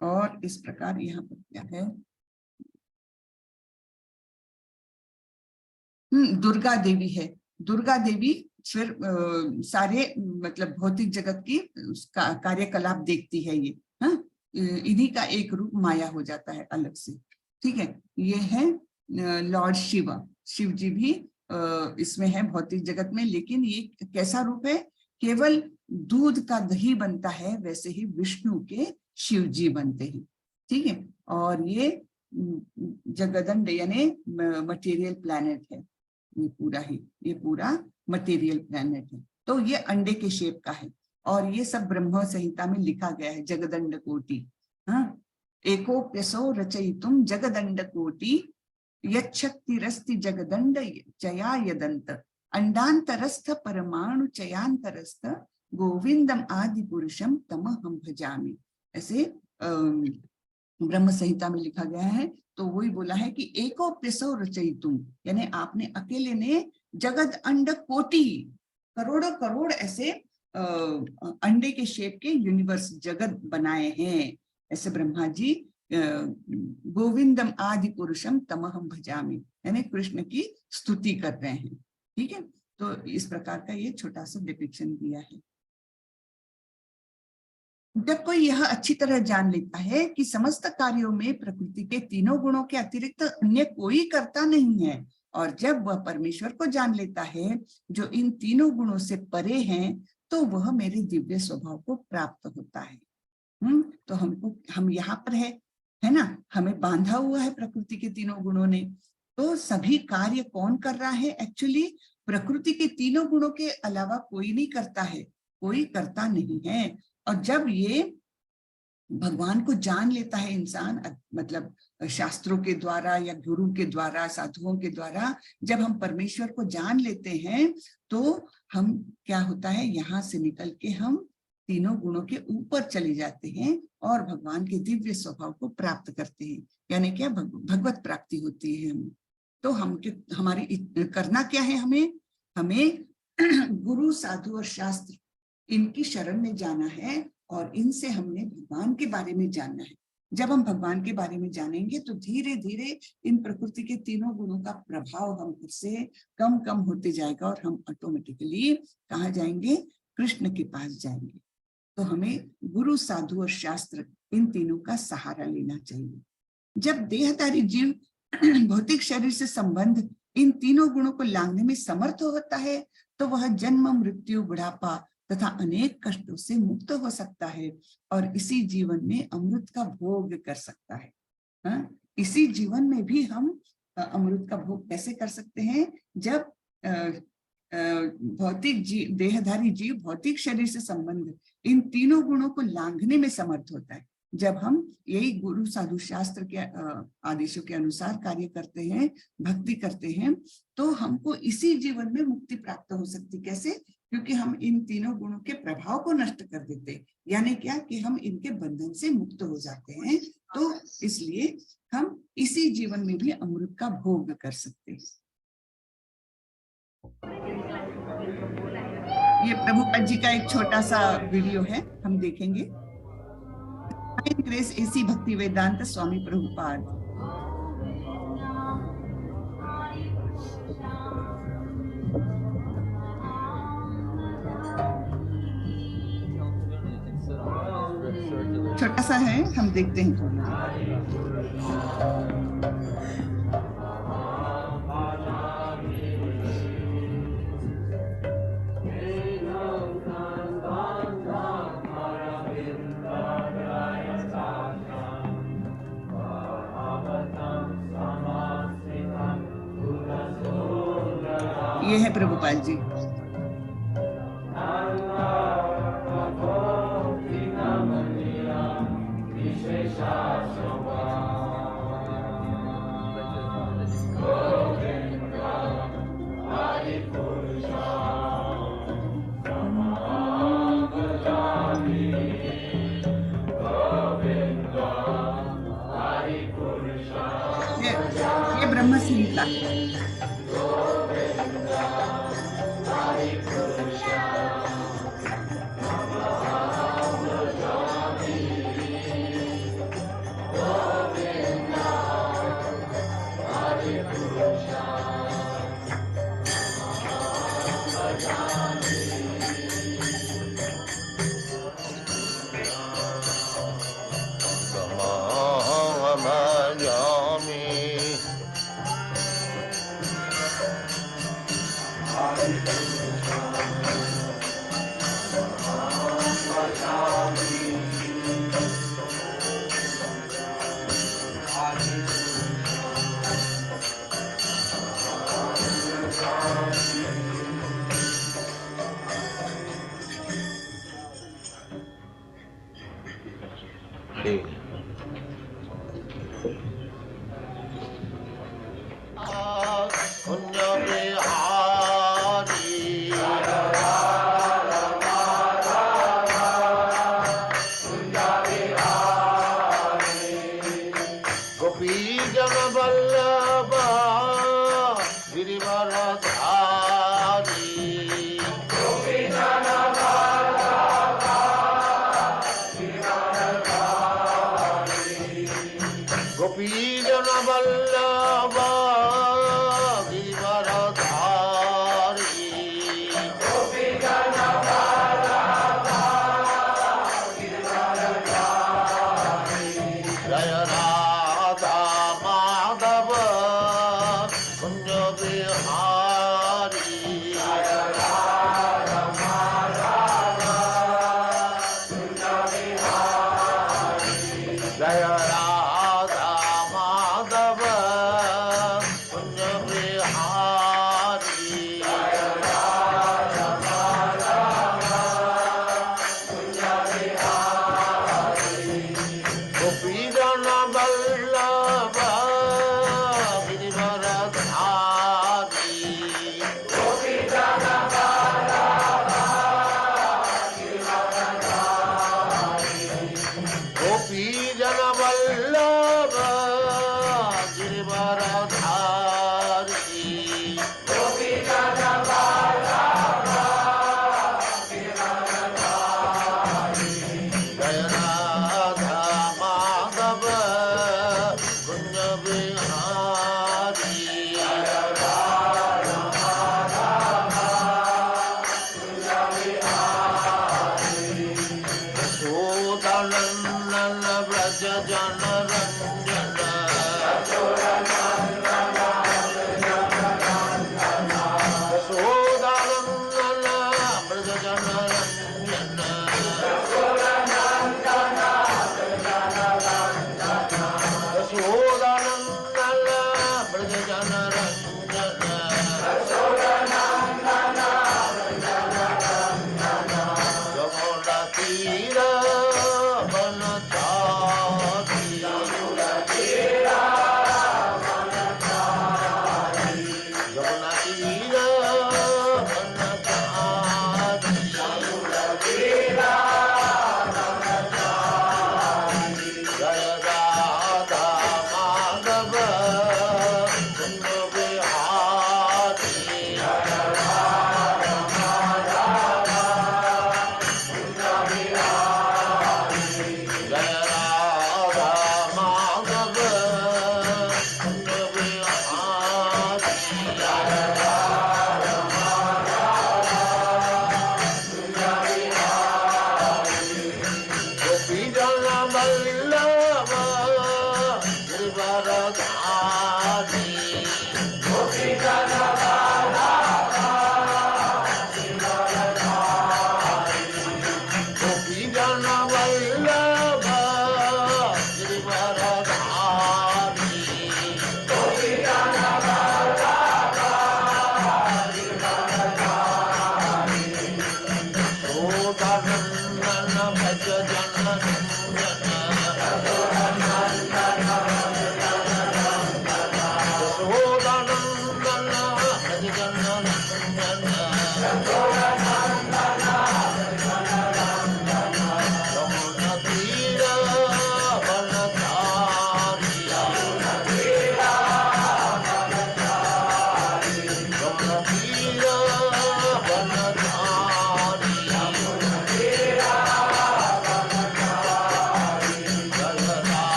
और इस प्रकार यहाँ पर क्या है, दुर्गा देवी है। दुर्गा देवी फिर सारे मतलब भौतिक जगत की कार्यकलाप देखती है ये। हाँ, इन्हीं का एक रूप माया हो जाता है अलग से, ठीक है। ये है लॉर्ड शिव जी भी इसमें है भौतिक जगत में। लेकिन ये कैसा रूप है, केवल दूध का दही बनता है वैसे ही विष्णु के शिव जी बनते हैं, ठीक है। और ये जगदंड यानी मटेरियल प्लैनेट है, ये पूरा मटेरियल प्लैनेट है। तो ये अंडे के शेप का है। और ये सब ब्रह्म संहिता में लिखा गया है, जगदंड कोटि। हाँ, एकोप्यसो रचयितुम जगदंड कोटि यच्छक्तिरस्ति जगदंड चया यदंत अंडांतरस्थ परमाणु चयांतरस्थ गोविंदम आदि पुरुषम तमहम भजामि। ऐसे ब्रह्म संहिता में लिखा गया है। तो वही बोला है कि एकोप्यसो रचयितुम, यानी आपने अकेले ने जगद अंड कोटि, करोड़ों करोड़ ऐसे अंडे के शेप के यूनिवर्स जगत बनाए हैं। ऐसे ब्रह्मा जी गोविंदम आदि पुरुषम तमहम भजामि, यानी कृष्ण की स्तुति कर रहे हैं, ठीक है। तो इस प्रकार का ये छोटा सा डिपिक्शन दिया है। जब कोई यह अच्छी तरह जान लेता है कि समस्त कार्यों में प्रकृति के तीनों गुणों के अतिरिक्त अन्य कोई करता नहीं है, और जब वह परमेश्वर को जान लेता है जो इन तीनों गुणों से परे हैं, तो वह मेरे दिव्य स्वभाव को प्राप्त होता है। तो हम यहाँ पर है ना, हमें बांधा हुआ है प्रकृति के तीनों गुणों ने। तो सभी कार्य कौन कर रहा है, एक्चुअली प्रकृति के तीनों गुणों के अलावा कोई नहीं करता है, कोई करता नहीं है। और जब ये भगवान को जान लेता है इंसान, मतलब शास्त्रों के द्वारा या गुरु के द्वारा, साधुओं के द्वारा, जब हम परमेश्वर को जान लेते हैं, तो हम क्या होता है, यहाँ से निकल के हम तीनों गुणों के ऊपर चले जाते हैं और भगवान के दिव्य स्वभाव को प्राप्त करते हैं। यानी क्या, भगवत प्राप्ति होती है हमें। तो हमारी करना क्या है, हमें गुरु, साधु और शास्त्र, इनकी शरण में जाना है और इनसे हमने भगवान के बारे में जानना है। जब हम भगवान के बारे में जानेंगे तो धीरे धीरे इन प्रकृति के तीनों गुणों का प्रभाव हम से कम कम होते जाएगा और हम ऑटोमेटिकली कहाँ जाएंगे, कृष्ण के पास जाएंगे। तो हमें गुरु, साधु और शास्त्र, इन तीनों का सहारा लेना चाहिए। जब देहधारी जीव भौतिक शरीर से संबंध इन तीनों गुणों को लांघने में समर्थ होता है तो वह जन्म, मृत्यु, बुढ़ापा तथा अनेक कष्टों से मुक्त हो सकता है और इसी जीवन में अमृत का भोग कर सकता है। इसी जीवन में भी हम अमृत का भोग कैसे कर सकते हैं, जब भौतिक जीव, देहधारी जीव भौतिक शरीर से संबंध इन तीनों गुणों को लांघने में समर्थ होता है। जब हम यही गुरु, साधु, शास्त्र के आदेशों के अनुसार कार्य करते हैं, भक्ति करते हैं, तो हमको इसी जीवन में मुक्ति प्राप्त हो सकती। कैसे? क्योंकि हम इन तीनों गुणों के प्रभाव को नष्ट कर देते हैं। यानी क्या कि हम इनके बंधन से मुक्त हो जाते हैं। तो इसलिए हम इसी जीवन में भी अमृत का भोग कर सकते हैं। ये प्रभुपाद जी का एक छोटा सा वीडियो है, हम देखेंगे। ग्रेस एसी भक्ति वेदांत स्वामी प्रभुपाद। छोटा सा है, हम देखते हैं थोड़ा। ये है प्रभुपाल जी। ये ब्रह्म संहिता। जय राधा माधव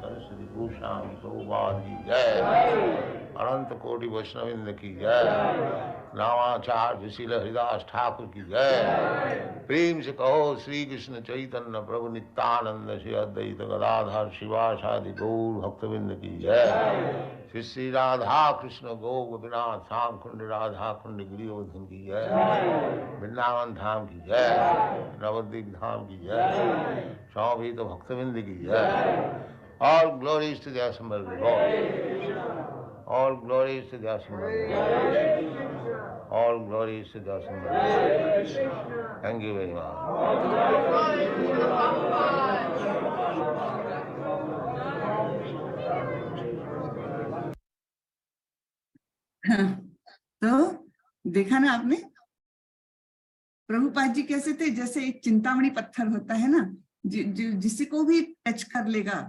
सरस्वती भूषण प्रभुपाद की जय। अनंत कोटि वैष्णविंद की जय। नामाचार्य विशील हरिदास ठाकुर की जय। प्रेम से कहो श्री कृष्ण चैतन्य प्रभु नित्यानंद श्री अद्वैत गदाधर शिवासादि गौर भक्तविंद की जय। श्री श्री राधा कृष्ण गो गोपीनाथ श्याम कुंड राधा कुंड गिरिवर्धन की जय। वृंदावन धाम की जय। नवद्वीप धाम की जय। समवेत भक्तविंद की जय। All glories to the assembled Lord. All glories to the assembled Lord. All glories to the assembled Lord. Thank you very much. तो देखा ना आपने, प्रभुपाद जी कैसे थे, जैसे एक चिंतामणि पत्थर होता है ना, जिसी को भी टच कर लेगा,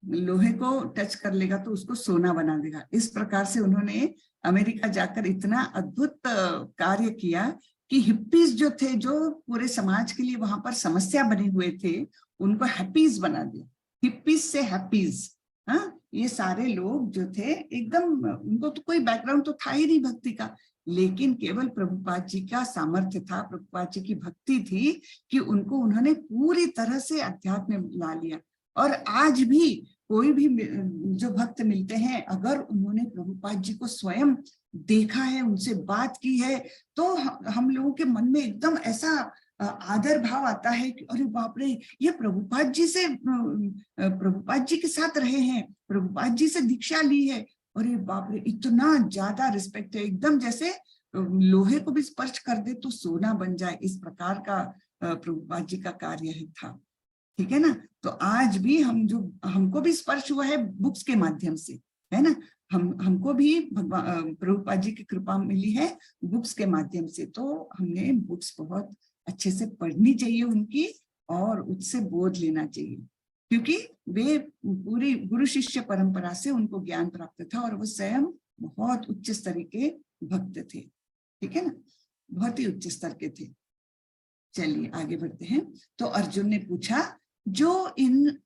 लोहे को टच कर लेगा तो उसको सोना बना देगा। इस प्रकार से उन्होंने अमेरिका जाकर इतना अद्भुत कार्य किया कि हिप्पीज जो थे, जो पूरे समाज के लिए वहां पर समस्या बने हुए थे, उनको हैप्पीज बना दिया। हिप्पीज से हैप्पीज। हाँ, ये सारे लोग जो थे एकदम, उनको तो कोई बैकग्राउंड तो था ही नहीं भक्ति का, लेकिन केवल प्रभुपाद जी का सामर्थ्य था, प्रभुपाद जी की भक्ति थी कि उनको उन्होंने पूरी तरह से अध्यात्म में ला लिया। और आज भी कोई भी जो भक्त मिलते हैं, अगर उन्होंने प्रभुपाद जी को स्वयं देखा है, उनसे बात की है, तो हम लोगों के मन में एकदम ऐसा आदर भाव आता है कि अरे बाप रे, ये प्रभुपाद जी से, प्रभुपाद जी के साथ रहे हैं, प्रभुपाद जी से दीक्षा ली है, अरे बाप रे, इतना ज्यादा रिस्पेक्ट है, एकदम जैसे लोहे को भी स्पर्श कर दे तो सोना बन जाए, इस प्रकार का प्रभुपाद जी का कार्य था। ठीक है ना। तो आज भी हमको भी स्पर्श हुआ है बुक्स के माध्यम से, है ना, हमको भी प्रभुपाद जी की कृपा मिली है बुक्स के माध्यम से। तो हमने बुक्स बहुत अच्छे से पढ़नी चाहिए उनकी, और उससे बोध लेना चाहिए, क्योंकि वे पूरी गुरु शिष्य परंपरा से उनको ज्ञान प्राप्त था, और वो स्वयं बहुत उच्च स्तर के भक्त थे। ठीक है ना, बहुत ही उच्च स्तर के थे। चलिए आगे बढ़ते हैं। तो अर्जुन ने पूछा, जो इन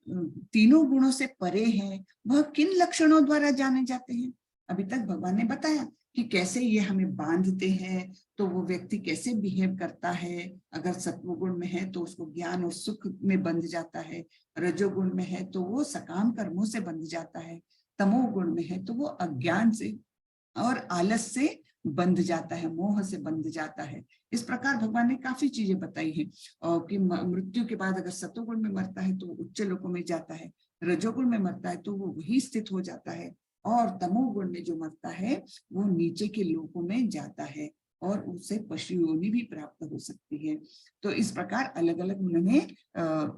तीनों गुणों से परे हैं वह किन लक्षणों द्वारा जाने जाते हैं? अभी तक भगवान ने बताया कि कैसे ये हमें बांधते हैं, तो वो व्यक्ति कैसे बिहेव करता है। अगर सत्वगुण में है तो उसको ज्ञान और सुख में बंध जाता है, रजोगुण में है तो वो सकाम कर्मों से बंध जाता है, तमोगुण में है तो वो अज्ञान से और आलस से बंध जाता है, मोह से बंध जाता है। इस प्रकार भगवान ने काफी चीजें बताई हैं। और कि मृत्यु के बाद अगर सत्वगुण में मरता है तो उच्च लोकों में जाता है, रजोगुण में मरता है तो वो वही स्थित हो जाता है, और तमोगुण में जो मरता है वो नीचे के लोकों में जाता है और उससे पशु योनि भी प्राप्त हो सकती है। तो इस प्रकार अलग अलग उन्होंने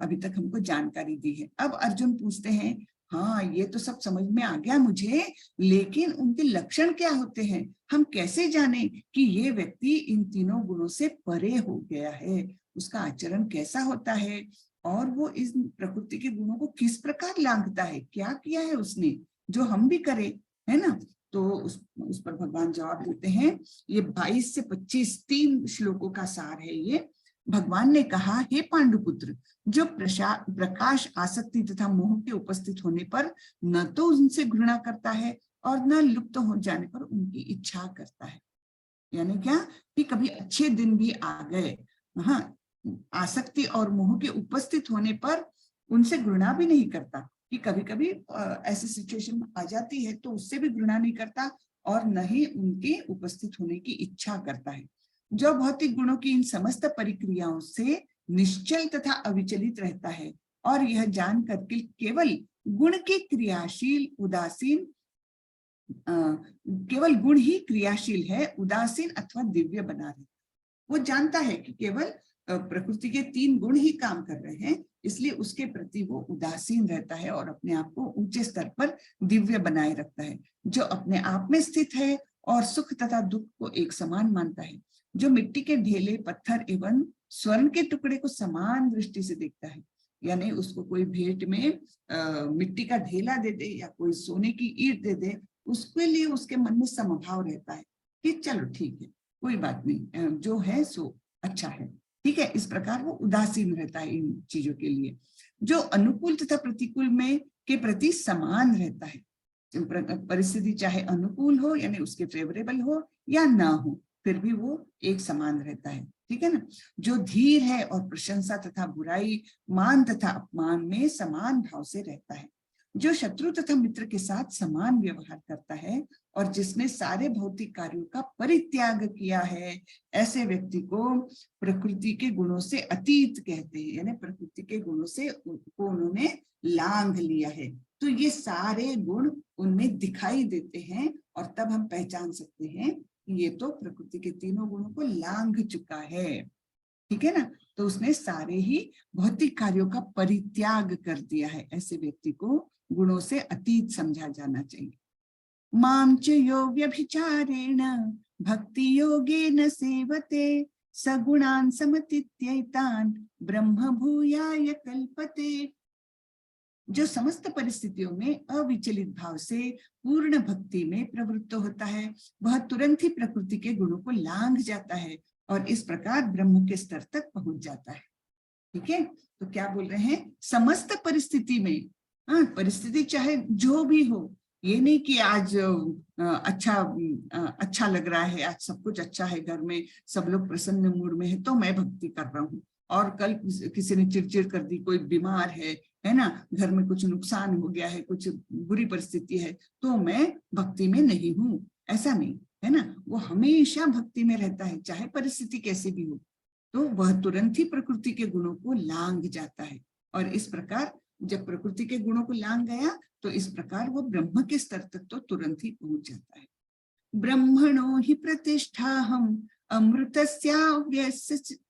अभी तक हमको जानकारी दी है। अब अर्जुन पूछते हैं, हाँ ये तो सब समझ में आ गया मुझे, लेकिन उनके लक्षण क्या होते हैं? हम कैसे जाने कि ये व्यक्ति इन तीनों गुणों से परे हो गया है? उसका आचरण कैसा होता है और वो इस प्रकृति के गुणों को किस प्रकार लांघता है? क्या किया है उसने जो हम भी करें, है ना? तो उस पर भगवान जवाब देते हैं। ये 22 से 25 3 श्लोकों का सार है ये। भगवान ने कहा, हे पांडुपुत्र, जो प्रकाश, आसक्ति तथा मोह के उपस्थित होने पर न तो उनसे घृणा करता है और न लुप्त हो जाने पर उनकी इच्छा करता है। यानी क्या कि कभी अच्छे दिन भी आ गए, हाँ, आसक्ति और मोह के उपस्थित होने पर उनसे घृणा भी नहीं करता, कि कभी कभी ऐसी सिचुएशन आ जाती है तो उससे भी घृणा नहीं करता और न ही उनके उपस्थित होने की इच्छा करता है। जो भौतिक गुणों की इन समस्त परिक्रियाओं से निश्चल तथा अविचलित रहता है और यह जानकर कि केवल गुण के क्रियाशील उदासीन, केवल गुण ही क्रियाशील है, उदासीन अथवा दिव्य बना रहे। वो जानता है कि केवल प्रकृति के 3 गुण ही काम कर रहे हैं, इसलिए उसके प्रति वो उदासीन रहता है और अपने आप को ऊंचे स्तर पर दिव्य बनाए रखता है। जो अपने आप में स्थित है और सुख तथा दुख को एक समान मानता है, जो मिट्टी के ढेले, पत्थर एवं स्वर्ण के टुकड़े को समान दृष्टि से देखता है। यानी उसको कोई भेंट में मिट्टी का ढेला दे दे या कोई सोने की ईंट दे दे, उसके लिए उसके मन में समभाव रहता है कि चलो ठीक है, कोई बात नहीं, जो है सो अच्छा है, ठीक है। इस प्रकार वो उदासीन रहता है इन चीजों के लिए। जो अनुकूल तथा प्रतिकूल में के प्रति समान रहता है, परिस्थिति चाहे अनुकूल हो यानी उसके फेवरेबल हो या ना हो, फिर भी वो एक समान रहता है, ठीक है ना। जो धीर है और प्रशंसा तथा बुराई, मान तथा अपमान में समान भाव से रहता है। जो शत्रु तथा मित्र के साथ समान व्यवहार करता है और जिसने सारे भौतिक कार्यों का परित्याग किया है, ऐसे व्यक्ति को प्रकृति के गुणों से अतीत कहते हैं। यानी प्रकृति के गुणों से को उन्होंने लांघ लिया है। तो ये सारे गुण उनमें दिखाई देते हैं और तब हम पहचान सकते हैं कि ये तो प्रकृति के 3 गुणों को लांघ चुका है, ठीक है ना। तो उसने सारे ही भौतिक कार्यों का परित्याग कर दिया है। ऐसे व्यक्ति को गुणों से अतीत समझा जाना चाहिए। मां च यो व्यभिचारेण भक्ति योगेन सेवते सगुणान् समतीत्यैतान् ब्रह्म भूयाय कल्पते। जो समस्त परिस्थितियों में अविचलित भाव से पूर्ण भक्ति में प्रवृत्त होता है, वह तुरंत ही प्रकृति के गुणों को लांघ जाता है और इस प्रकार ब्रह्म के स्तर तक पहुंच जाता है, ठीक है। तो क्या बोल रहे हैं, समस्त परिस्थिति में, हाँ, परिस्थिति चाहे जो भी हो, ये नहीं कि आज अच्छा लग रहा है, आज सब कुछ अच्छा है, घर में सब लोग प्रसन्न मूड में है तो मैं भक्ति कर रहा हूँ, और कल किसी ने चिड़चिड़ कर दी, कोई बीमार है ना, घर में कुछ नुकसान हो गया है, कुछ बुरी परिस्थिति है तो मैं भक्ति में नहीं हूँ, ऐसा नहीं है ना। वो हमेशा भक्ति में रहता है चाहे परिस्थिति कैसी भी हो, तो वह तुरंत ही प्रकृति के गुणों को लांघ जाता है। और इस प्रकार जब प्रकृति के गुणों को लांघ गया तो इस प्रकार वो ब्रह्म के स्तर तक तो तुरंत ही पहुंच जाता है। ब्रह्मणो हि प्रतिष्ठाहम् अमृतस्य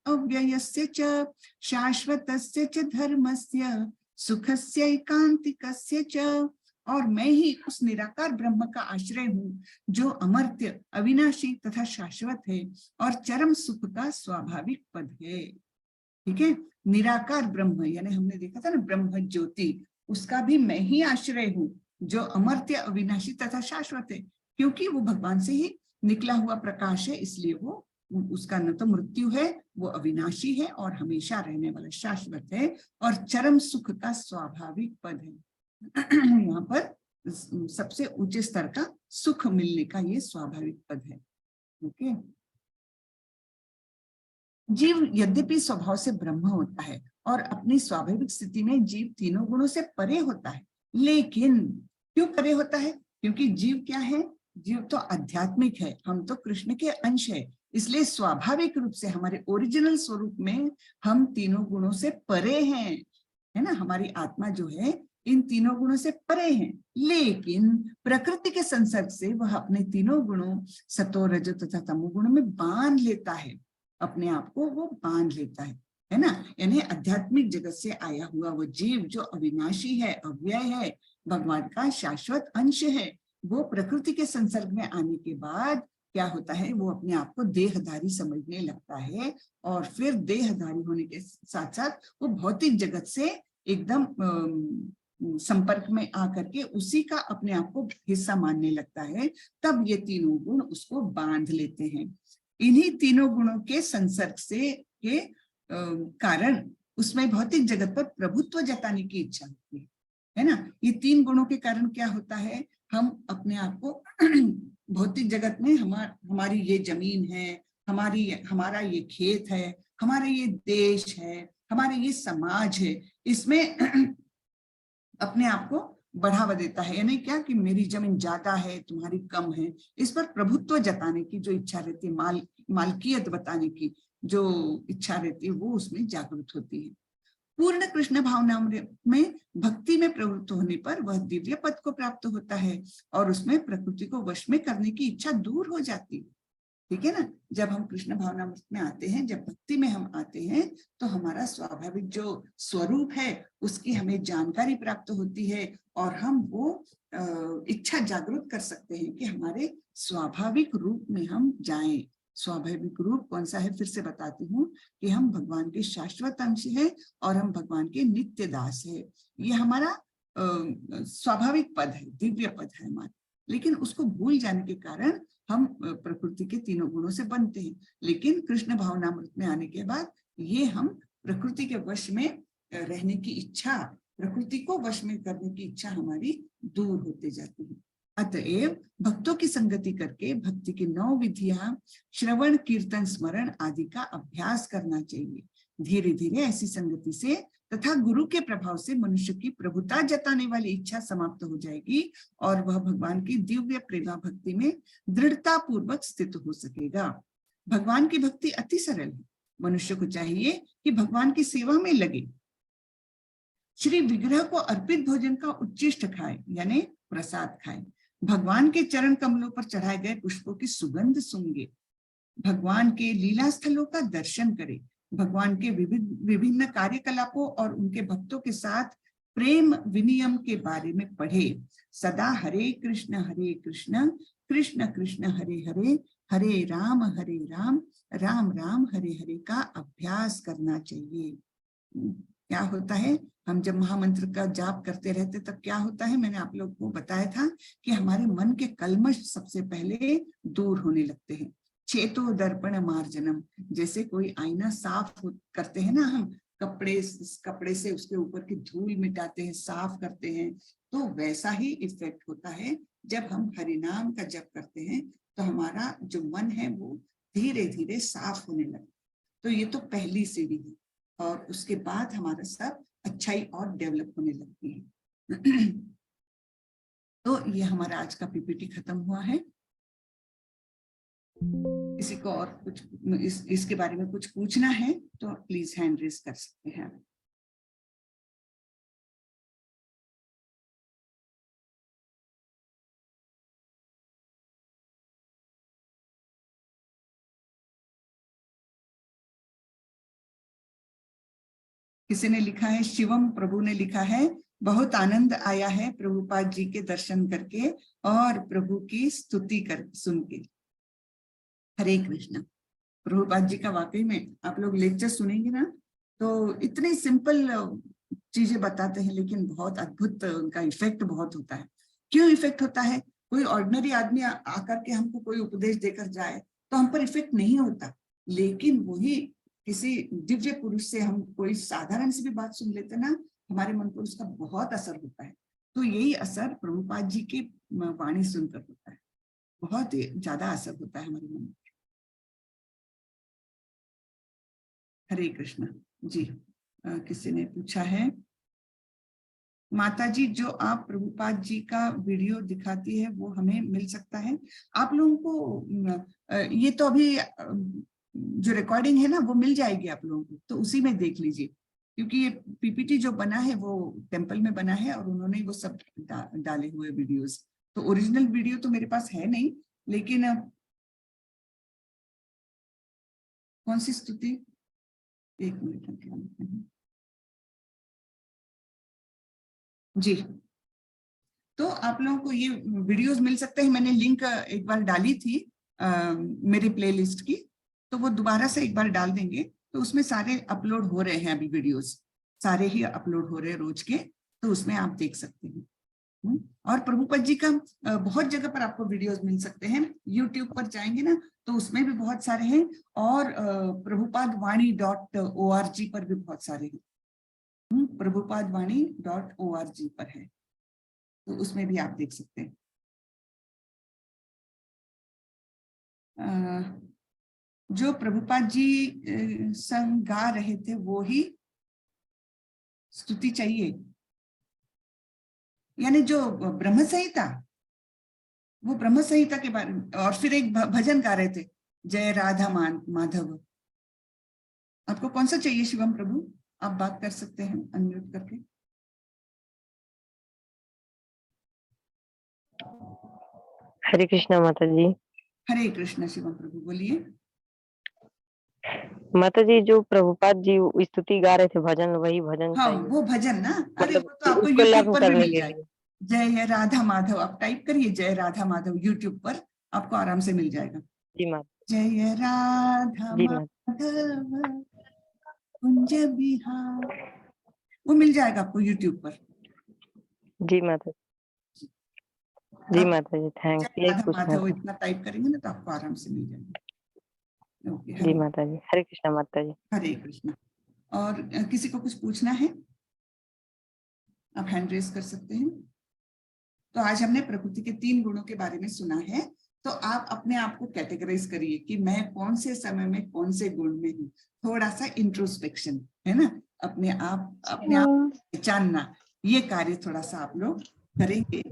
अव्ययस्य च शाश्वतस्य च धर्मस्य सुखस्य एकांतिकस्य च। और मैं ही उस निराकार ब्रह्म का आश्रय हूँ जो अमर्त्य, अविनाशी तथा शाश्वत है और चरम सुख का स्वाभाविक पद है, ठीक है। निराकार ब्रह्म यानी हमने देखा था ना ब्रह्म ज्योति, उसका भी मैं ही आश्रय हूँ जो अमर्त्य, अविनाशी तथा शाश्वत है, क्योंकि वो भगवान से ही निकला हुआ प्रकाश है, इसलिए वो उसका न तो मृत्यु है, वो अविनाशी है और हमेशा रहने वाला शाश्वत है और चरम सुख का स्वाभाविक पद है। यहाँ पर सबसे ऊंचे स्तर का सुख मिलने का ये स्वाभाविक पद है। ओके। जीव यद्यपि स्वभाव से ब्रह्म होता है और अपनी स्वाभाविक स्थिति में जीव तीनों गुणों से परे होता है, लेकिन क्यों परे होता है? क्योंकि जीव क्या है? जीव तो आध्यात्मिक है, हम तो कृष्ण के अंश है, इसलिए स्वाभाविक रूप से हमारे ओरिजिनल स्वरूप में हम तीनों गुणों से परे हैं, है ना। हमारी आत्मा जो है इन तीनों गुणों से परे हैं, लेकिन प्रकृति के संसर्ग से वह अपने तीनों गुणों सतो रजो तथा तमोगुणों में बांध लेता है, अपने आप को वो बांध लेता है ना। यानी आध्यात्मिक जगत से आया हुआ वो जीव जो अविनाशी है, अव्यय है, भगवान का शाश्वत अंश है, वो प्रकृति के संसर्ग में आने के बाद क्या होता है, वो अपने आप को देहधारी समझने लगता है और फिर देहधारी होने के साथ साथ वो भौतिक जगत से एकदम संपर्क में आकर के उसी का अपने आप को हिस्सा मानने लगता है। तब ये तीनों गुण उसको बांध लेते हैं। इन्हीं तीनों गुणों के संसर्ग से के कारण उसमें भौतिक जगत पर प्रभुत्व जताने की इच्छा होती है ना। ये तीन गुणों के कारण क्या होता है, हम अपने आप को भौतिक जगत में हमारी ये जमीन है, हमारा ये खेत है, हमारा ये देश है, हमारा ये समाज है, इसमें अपने आप को बढ़ावा देता है। यानी क्या कि मेरी जमीन ज्यादा है, तुम्हारी कम है, इस पर प्रभुत्व जताने की जो इच्छा रहती है, मालकियत बताने की जो इच्छा रहती है, वो उसमें जागृत होती है। पूर्ण कृष्ण भावना में भक्ति में प्रवृत्त होने पर वह दिव्य पद को प्राप्त होता है और उसमें प्रकृति को वश में करने की इच्छा दूर हो जाती है। ठीक है ना। जब हम कृष्ण भावना में आते हैं, जब भक्ति में हम आते हैं, तो हमारा स्वाभाविक जो स्वरूप है उसकी हमें जानकारी प्राप्त होती है और हम वो इच्छा जागृत कर सकते हैं कि हमारे स्वाभाविक रूप में हम जाएं। स्वाभाविक रूप कौन सा है, फिर से बताती हूँ कि हम भगवान के शाश्वत अंश है और हम भगवान के नित्य दास है। ये हमारा स्वाभाविक पद है, दिव्य पद है हमारा। लेकिन उसको भूल जाने के कारण हम प्रकृति के तीनों गुणों से बनते हैं। लेकिन कृष्ण भावनामृत में आने के बाद ये हम प्रकृति के वश में रहने की इच्छा, प्रकृति को वश में करने की इच्छा हमारी दूर होते जाती है। अतएव भक्तों की संगति करके भक्ति की 9 विधियां श्रवण, कीर्तन, स्मरण आदि का अभ्यास करना चाहिए। धीरे धीरे ऐसी संगति से तथा गुरु के प्रभाव से मनुष्य की प्रभुता जताने वाली इच्छा समाप्त हो जाएगी और वह भगवान की दिव्य प्रेमा भक्ति में दृढ़ता पूर्वक स्थित हो सकेगा। भगवान की भक्ति अति सरल है। मनुष्य को चाहिए कि भगवान की सेवा में लगे, श्री विग्रह को अर्पित भोजन का उच्चिष्ट खाए, यानी प्रसाद खाए, भगवान के चरण कमलों पर चढ़ाए गए पुष्पों की सुगंध सूंघे, भगवान के लीला स्थलों का दर्शन करे, भगवान के विभिन्न कार्यकलापों और उनके भक्तों के साथ प्रेम विनियम के बारे में पढ़े, सदा हरे कृष्ण कृष्ण कृष्ण हरे हरे, हरे राम राम राम हरे हरे का अभ्यास करना चाहिए। क्या होता है, हम जब महामंत्र का जाप करते रहते तब क्या होता है, मैंने आप लोग को बताया था कि हमारे मन के कल्मश सबसे पहले दूर होने लगते हैं। चेतो दर्पण मार्जनम, जैसे कोई आईना साफ करते हैं ना, हम कपड़े से उसके ऊपर की धूल मिटाते हैं, साफ करते हैं, तो वैसा ही इफेक्ट होता है जब हम हरिनाम का जप करते हैं, तो हमारा जो मन है वो धीरे धीरे साफ होने लगता है। तो ये तो पहली सीढ़ी है और उसके बाद हमारा सब अच्छाई और डेवलप होने लगती है। तो ये हमारा आज का पीपीटी खत्म हुआ है। किसी को और कुछ इसके बारे में कुछ पूछना है तो प्लीज हैंड रेज कर सकते हैं। किसी ने लिखा है, शिवम प्रभु ने लिखा है, बहुत आनंद आया है प्रभुपाद जी के दर्शन करके और प्रभु की स्तुति कर सुन के। हरे कृष्ण। प्रभुपाद जी का वाकई में आप लोग लेक्चर सुनेंगे ना तो इतने सिंपल चीजें बताते हैं, लेकिन बहुत अद्भुत उनका इफेक्ट बहुत होता है। क्यों इफेक्ट होता है? कोई ऑर्डिनरी आदमी आकर के हमको कोई उपदेश देकर जाए तो हम पर इफेक्ट नहीं होता, लेकिन वही किसी दिव्य पुरुष से हम कोई साधारण सी भी बात सुन लेते ना, हमारे मन पर उसका बहुत असर होता है। तो यही असर प्रभुपाद जी की वाणी सुनकर होता है, बहुत ही ज्यादा असर होता है हमारे मन में। हरे कृष्ण जी। किसी ने पूछा है, माता जी जो आप प्रभुपाद जी का वीडियो दिखाती है वो हमें मिल सकता है? आप लोगों को ये तो अभी जो रिकॉर्डिंग है ना वो मिल जाएगी आप लोगों को, तो उसी में देख लीजिए, क्योंकि ये पीपीटी जो बना है वो टेम्पल में बना है और उन्होंने वो सब डाले हुए वीडियोस। तो ओरिजिनल वीडियो तो मेरे पास है नहीं, लेकिन कौन सी स्तुति, एक मिनट जी। तो आप लोगों को ये वीडियोस मिल सकते हैं, मैंने लिंक एक बार डाली थी मेरी प्लेलिस्ट की, तो वो दोबारा से एक बार डाल देंगे, तो उसमें सारे अपलोड हो रहे हैं अभी वीडियोस, सारे ही अपलोड हो रहे हैं रोज के, तो उसमें आप देख सकते हैं। और प्रभुपाद जी का बहुत जगह पर आपको वीडियोस मिल सकते हैं, यूट्यूब पर जाएंगे ना तो उसमें भी बहुत सारे हैं, और prabhupadwani.org पर भी बहुत सारे हैं, prabhupadwani.org पर है, तो उसमें भी आप देख सकते हैं। जो प्रभुपाद जी संग गा रहे थे वो ही स्तुति चाहिए, यानी जो ब्रह्म संहिता, वो ब्रह्म संहिता के बारे में, और फिर एक भजन गा रहे थे, जय राधा माधव। आपको कौन सा चाहिए शिवम प्रभु? आप बात कर सकते हैं अनम्यूट करके। हरे कृष्णा माता जी। हरे कृष्णा शिवम प्रभु, बोलिए। माता जी जो प्रभुपाद जी स्तुति गा रहे थे भजन, वही भजन हाँ चाहिए। वो भजन ना, अरे मतलब वो तो आपको उसको यूट्यूब लर्न पर भी करने मिल के जाएगा। लिए। जय राधा माधव आप टाइप करिए, जय राधा माधव यूट्यूब पर आपको आराम से मिल जाएगा। जी माता। जय राधा जी माता। माधव कुंज बिहार, वो मिल जाएगा आपको यूट्यूब पर। जी माता। जी माता जी, थैंक्स। जय यही राधा पूछना माधव था। इतना टाइप करेंगे ना तो आपको आराम से मिल जाएगा। ओके, जी माता जी। हरे कृष्णा माता जी। हरे कृष्णा। और किसी को कुछ पूछना है आप हैंड रेज कर सकते हैं। तो आज हमने प्रकृति के 3 गुणों के बारे में सुना है, तो आप अपने आप को कैटेगराइज करिए कि मैं कौन से समय में कौन से गुण में हूँ। थोड़ा सा इंट्रोस्पेक्शन है ना, अपने आप पहचानना, ये कार्य थोड़ा सा आप लोग करेंगे।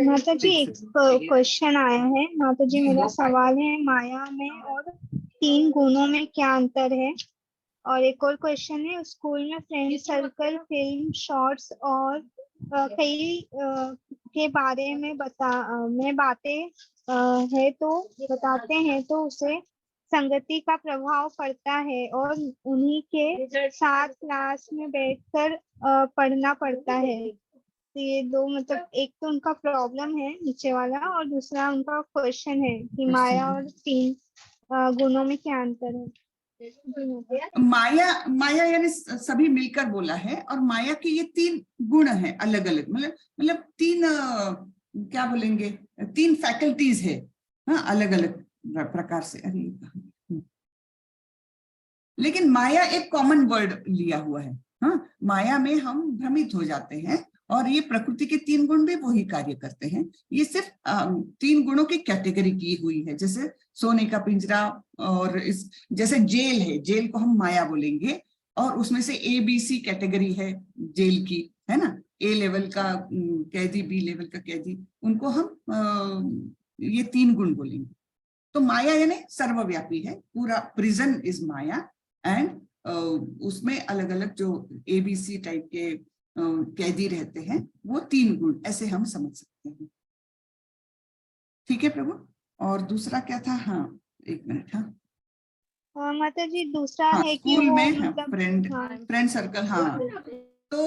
माता जी एक क्वेश्चन आया है। माता जी मेरा सवाल है, माया में और 3 गुणों में क्या अंतर है? और एक और क्वेश्चन है, स्कूल में फ्रेंड सर्कल फिल्म शॉर्ट्स और कई के बारे में बातें है तो बताते हैं तो उसे संगति का प्रभाव पड़ता है और उन्हीं के साथ क्लास में बैठकर पढ़ना पड़ता है। तो ये 2 मतलब एक तो उनका प्रॉब्लम है नीचे वाला, और दूसरा उनका क्वेश्चन है कि माया और 3 गुणों में क्या अंतर है। माया यानी सभी मिलकर बोला है, और माया के ये 3 गुण हैं अलग अलग, मतलब 3 क्या बोलेंगे, 3 फैकल्टीज है, हाँ, अलग अलग प्रकार से। अरे लेकिन माया एक कॉमन वर्ड लिया हुआ है। हाँ, माया में हम भ्रमित हो जाते हैं, और ये प्रकृति के 3 गुण भी वही कार्य करते हैं। ये सिर्फ 3 गुणों की कैटेगरी की हुई है, जैसे सोने का पिंजरा, और इस जैसे जेल है, जेल को हम माया बोलेंगे, और उसमें से ABC कैटेगरी है जेल की, है ना, A लेवल का कैदी, B लेवल का कैदी, उनको हम ये 3 गुण बोलेंगे। तो माया यानी सर्वव्यापी है, पूरा प्रिजन इज माया, एंड उसमें अलग अलग जो ABC टाइप के कैदी रहते हैं, वो 3 गुण, ऐसे हम समझ सकते हैं। ठीक है प्रभु। और दूसरा क्या था? हाँ, एक मिनट। हाँ माता जी दूसरा है कि स्कूल वो में मतलब फ्रेंड सर्कल। हाँ, तो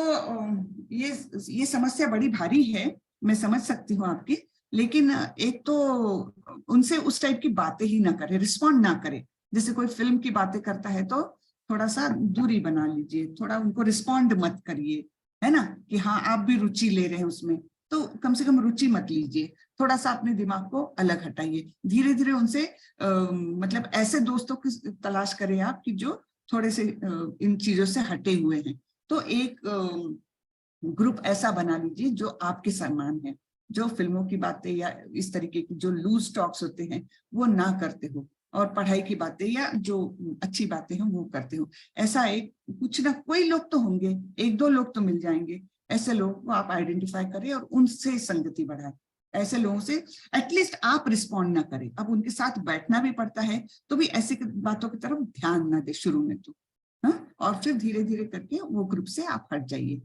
ये समस्या बड़ी भारी है, मैं समझ सकती हूँ आपकी, लेकिन एक तो उनसे उस टाइप की बातें ही ना करे, रिस्पॉन्ड ना करे। जैसे कोई फिल्म की बातें करता है तो थोड़ा सा दूरी बना लीजिए, थोड़ा उनको रिस्पॉन्ड मत करिए, है ना, कि हाँ आप भी रुचि ले रहे हैं उसमें, तो कम से कम रुचि मत लीजिए। थोड़ा सा अपने दिमाग को अलग हटाइए, धीरे धीरे उनसे मतलब ऐसे दोस्तों की तलाश करें आप कि जो थोड़े से इन चीजों से हटे हुए हैं। तो एक ग्रुप ऐसा बना लीजिए जो आपके समान है, जो फिल्मों की बातें या इस तरीके की जो लूज टॉक्स होते हैं वो ना करते हो, और पढ़ाई की बातें या जो अच्छी बातें हैं वो करते हो। ऐसा एक कुछ ना कोई लोग तो होंगे, 1-2 लोग तो मिल जाएंगे, ऐसे लोगों को आप आइडेंटिफाई करें और उनसे संगति बढ़ाएं। ऐसे लोगों से एटलीस्ट आप रिस्पॉन्ड ना करें, अब उनके साथ बैठना भी पड़ता है तो भी ऐसी बातों की तरफ ध्यान ना दे शुरू में तो, हाँ, और फिर धीरे धीरे करके वो ग्रुप से आप हट जाइए,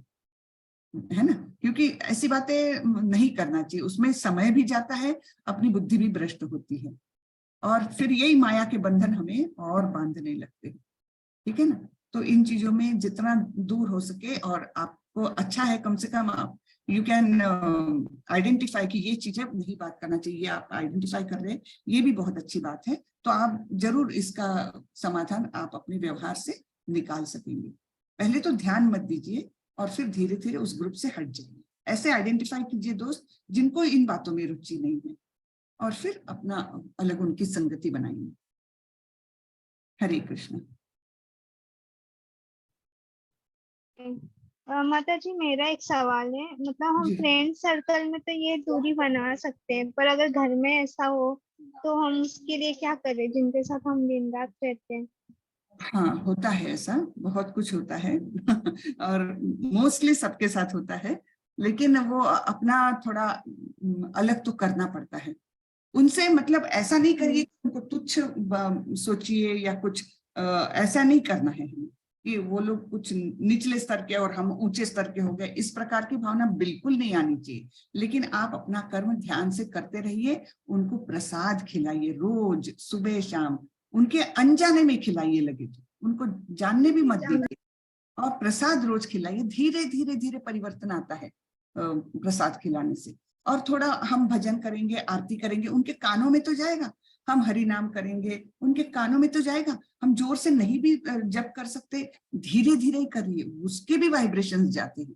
है ना, क्योंकि ऐसी बातें नहीं करना चाहिए, उसमें समय भी जाता है, अपनी बुद्धि भी भ्रष्ट होती है, और फिर यही माया के बंधन हमें और बांधने लगते हैं। ठीक है ना, तो इन चीजों में जितना दूर हो सके, और आपको अच्छा है कम से कम आप यू कैन आइडेंटिफाई कि ये चीजें नहीं बात करना चाहिए, आप आइडेंटिफाई कर रहे हैं, ये भी बहुत अच्छी बात है। तो आप जरूर इसका समाधान आप अपने व्यवहार से निकाल सकेंगे। पहले तो ध्यान मत दीजिए और फिर धीरे धीरे उस ग्रुप से हट जाइए। ऐसे आइडेंटिफाई कीजिए दोस्त जिनको इन बातों में रुचि नहीं है, और फिर अपना अलग उनकी संगति बनाइए। हरे कृष्ण। माता जी मेरा एक सवाल है, मतलब हम जी। फ्रेंड सर्कल में तो ये दूरी बना सकते हैं, पर अगर घर में ऐसा हो तो हम उसके लिए क्या करें जिनके साथ हम दिन रात रहते हैं? हाँ, होता है ऐसा, बहुत कुछ होता है और मोस्टली सबके साथ होता है, लेकिन वो अपना थोड़ा अलग तो करना पड़ता है। उनसे मतलब ऐसा नहीं करिए कि उनको तुच्छ सोचिए या कुछ ऐसा नहीं करना है हमें कि वो लोग कुछ निचले स्तर के और हम ऊंचे स्तर के हो गए, इस प्रकार की भावना बिल्कुल नहीं आनी चाहिए। लेकिन आप अपना कर्म ध्यान से करते रहिए, उनको प्रसाद खिलाइए रोज सुबह शाम, उनके अनजाने में खिलाइए, लगे तो उनको जानने भी मत दीजिए, और प्रसाद रोज खिलाइए। धीरे धीरे धीरे परिवर्तन आता है प्रसाद खिलाने से। और थोड़ा हम भजन करेंगे, आरती करेंगे, उनके कानों में तो जाएगा, हम हरि नाम करेंगे उनके कानों में तो जाएगा। हम जोर से नहीं भी जप कर सकते, धीरे धीरे ही करिए, उसके भी वाइब्रेशंस जाते हैं,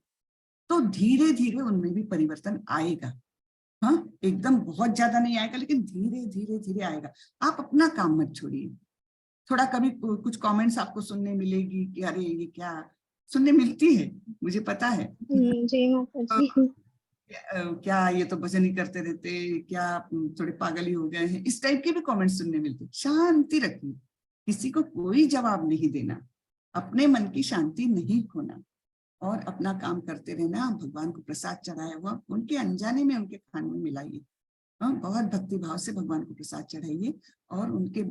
तो धीरे धीरे उनमें भी परिवर्तन आएगा। हाँ, एकदम बहुत ज्यादा नहीं आएगा, लेकिन धीरे धीरे धीरे आएगा। आप अपना काम मत छोड़िए। थोड़ा कभी कुछ कमेंट्स आपको सुनने मिलेगी कि अरे ये क्या, सुनने मिलती है, मुझे पता है जी माता जी। क्या ये तो भजन ही करते रहते, क्या थोड़े पागल ही हो गए हैं, इस टाइप के भी कमेंट्स सुनने मिलते। शांति रखिए, किसी को कोई जवाब नहीं देना, अपने मन की शांति नहीं खोना, और अपना काम करते रहना। भगवान को प्रसाद चढ़ाया हुआ उनके अनजाने में उनके खाने में मिलाइए। बहुत भक्ति भाव से भगवान को प्रसाद चढ़ाइए, और उनके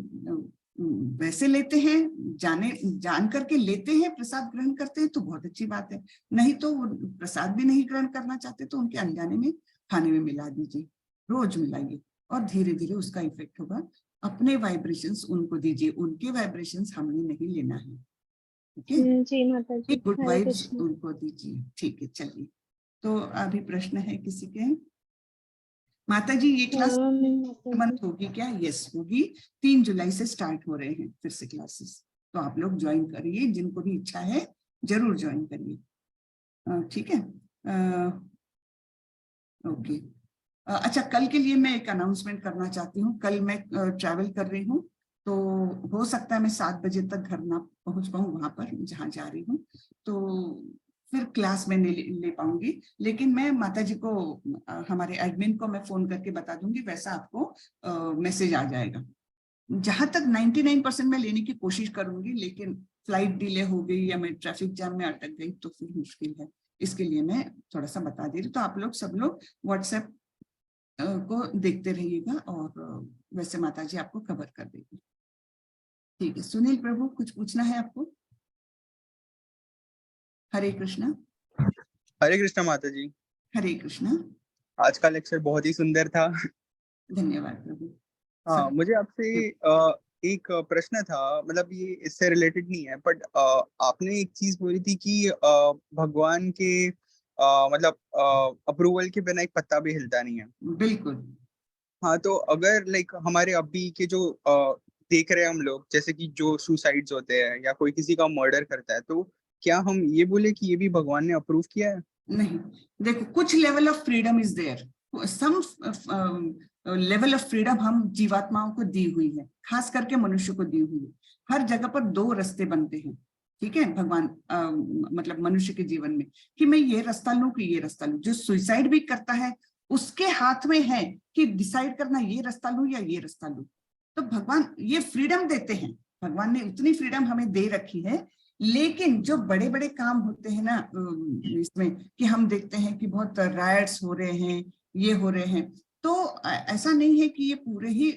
वैसे लेते हैं, जान करके लेते हैं, प्रसाद ग्रहण करते हैं तो बहुत अच्छी बात है। नहीं तो प्रसाद भी नहीं ग्रहण करना चाहते तो उनके अनजाने में खाने में मिला दीजिए, रोज मिलाइए, और धीरे धीरे उसका इफेक्ट होगा। अपने वाइब्रेशंस उनको दीजिए, उनके वाइब्रेशंस हमने नहीं लेना है। ठीक है, जी माता जी। गुड हरे वाइब्स कृष्ण। उनको दीजिए। ठीक है, चलिए। तो अभी प्रश्न है किसी के? माता जी ये क्लास मंथ होगी क्या? यस होगी, 3 जुलाई से स्टार्ट हो रहे हैं फिर से क्लासेस, तो आप लोग ज्वाइन करिए, जिनको भी इच्छा है जरूर ज्वाइन करिए। ठीक है, ओके। अच्छा, कल के लिए मैं एक अनाउंसमेंट करना चाहती हूँ। कल मैं ट्रैवल कर रही हूँ, तो हो सकता है मैं 7 बजे तक घर ना पहुंच पाऊँ वहां पर जहाँ जा रही हूँ, तो फिर क्लास में नहीं ले पाऊंगी। लेकिन मैं माता जी को, हमारे एडमिन को मैं फोन करके बता दूंगी, वैसा आपको मैसेज आ जाएगा। जहां तक 99% मैं लेने की कोशिश करूंगी, लेकिन फ्लाइट डिले हो गई या मैं ट्रैफिक जाम में अटक गई तो फिर मुश्किल है, इसके लिए मैं थोड़ा सा बता दे रही। तो आप लोग सब लोग व्हाट्सएप को देखते रहिएगा, और वैसे माता जी आपको खबर कर देगी। ठीक है, सुनील प्रभु कुछ पूछना है आपको? हरे कृष्णा। हरे कृष्णा माता जी। हरे कृष्णा। आज का लेक्चर बहुत ही सुंदर था। धन्यवाद प्रभु। हाँ, मुझे आपसे एक प्रश्न था, मतलब ये इससे रिलेटेड नहीं है, बट आपने एक चीज बोली थी कि भगवान के मतलब अप्रूवल के बिना एक पत्ता भी हिलता नहीं है। बिल्कुल। हाँ, तो अगर लाइक हमारे अभी के जो देख रहे हैं हम लोग, जैसे कि जो सुसाइड्स होते हैं या कोई किसी का मर्डर करता है, तो क्या हम ये बोले कि ये भी भगवान ने अप्रूव किया है? नहीं, देखो कुछ level of freedom is there, some level of freedom हम जीवात्माओं को दी हुई है, खास करके मनुष्य को दी हुई है। हर जगह पर दो रास्ते बनते हैं, ठीक है, भगवान मतलब मनुष्य के जीवन में, कि मैं ये रास्ता लूं कि ये रास्ता लूं। जो सुसाइड भी करता है उसके हाथ में है कि डिसाइड करना ये रास्ता लूं या ये रास्ता लूं। तो भगवान ये फ्रीडम देते हैं, भगवान ने उतनी फ्रीडम हमें दे रखी है। लेकिन जो बड़े बड़े काम होते हैं ना इसमें, कि हम देखते हैं कि बहुत रायट्स हो रहे हैं, ये हो रहे हैं, तो ऐसा नहीं है कि ये पूरे ही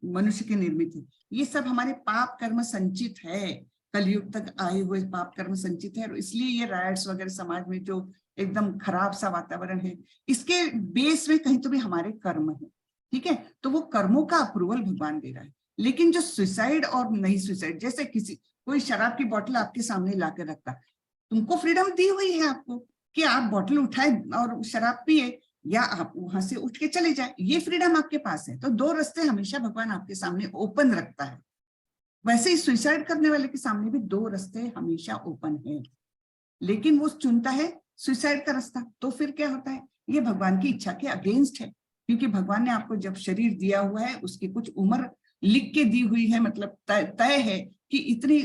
मनुष्य के निर्मित है। ये सब हमारे पाप कर्म संचित है, कलयुग तक आए हुए पाप कर्म संचित है, और इसलिए ये रायट्स वगैरह समाज में जो एकदम खराब सा वातावरण है, इसके बेस में कहीं तो भी हमारे कर्म है, ठीक है। तो वो कर्मों का अप्रूवल भगवान दे रहा है। लेकिन जो सुसाइड और नहीं सुसाइड, जैसे कोई शराब की बोतल आपके सामने ला के रखता, तुमको फ्रीडम दी हुई है आपको कि आप बोतल उठाए और शराब पिए, या आप वहां से उठ के चले जाए, ये फ्रीडम आपके पास है। तो दो रास्ते हमेशा भगवान आपके सामने ओपन रखता है। वैसे ही सुसाइड करने वाले के सामने भी दो रास्ते हमेशा ओपन है, लेकिन वो चुनता है सुसाइड का रास्ता। तो फिर क्या होता है, ये भगवान की इच्छा के अगेंस्ट है, क्योंकि भगवान ने आपको जब शरीर दिया हुआ है उसकी कुछ उम्र लिख के दी हुई है, मतलब तय है कि इतनी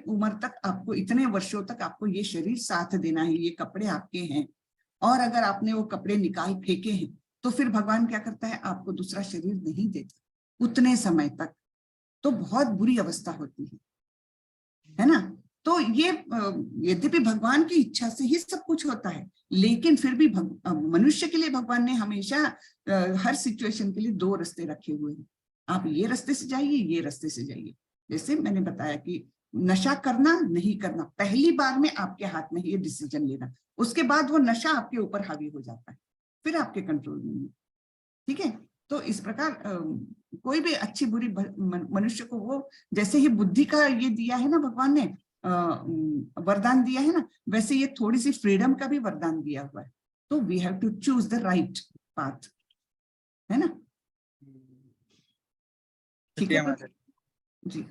उम्र तक आपको, इतने वर्षों तक आपको ये शरीर साथ देना है, ये कपड़े आपके हैं। और अगर आपने वो कपड़े निकाल फेंके हैं तो फिर भगवान क्या करता है, आपको दूसरा शरीर नहीं देता उतने समय तक। तो बहुत बुरी अवस्था होती है ना। तो ये यद्यपि भगवान की इच्छा से ही सब कुछ होता है, लेकिन फिर भी मनुष्य के लिए भगवान ने हमेशा हर सिचुएशन के लिए दो रास्ते रखे हुए हैं। आप ये रास्ते से जाइए, ये रास्ते से जाइए। जैसे मैंने बताया कि नशा करना नहीं करना, पहली बार में आपके हाथ में ये डिसीजन लेना, उसके बाद वो नशा आपके ऊपर हावी हो जाता है, फिर आपके कंट्रोल में है, ठीक है। तो इस प्रकार कोई भी अच्छी बुरी मनुष्य को वो जैसे ही बुद्धि का ये दिया है ना भगवान ने, वरदान दिया है ना, वैसे ये थोड़ी सी फ्रीडम का भी वरदान दिया हुआ है। तो we have to choose the right path, है ना। ठीक है जी।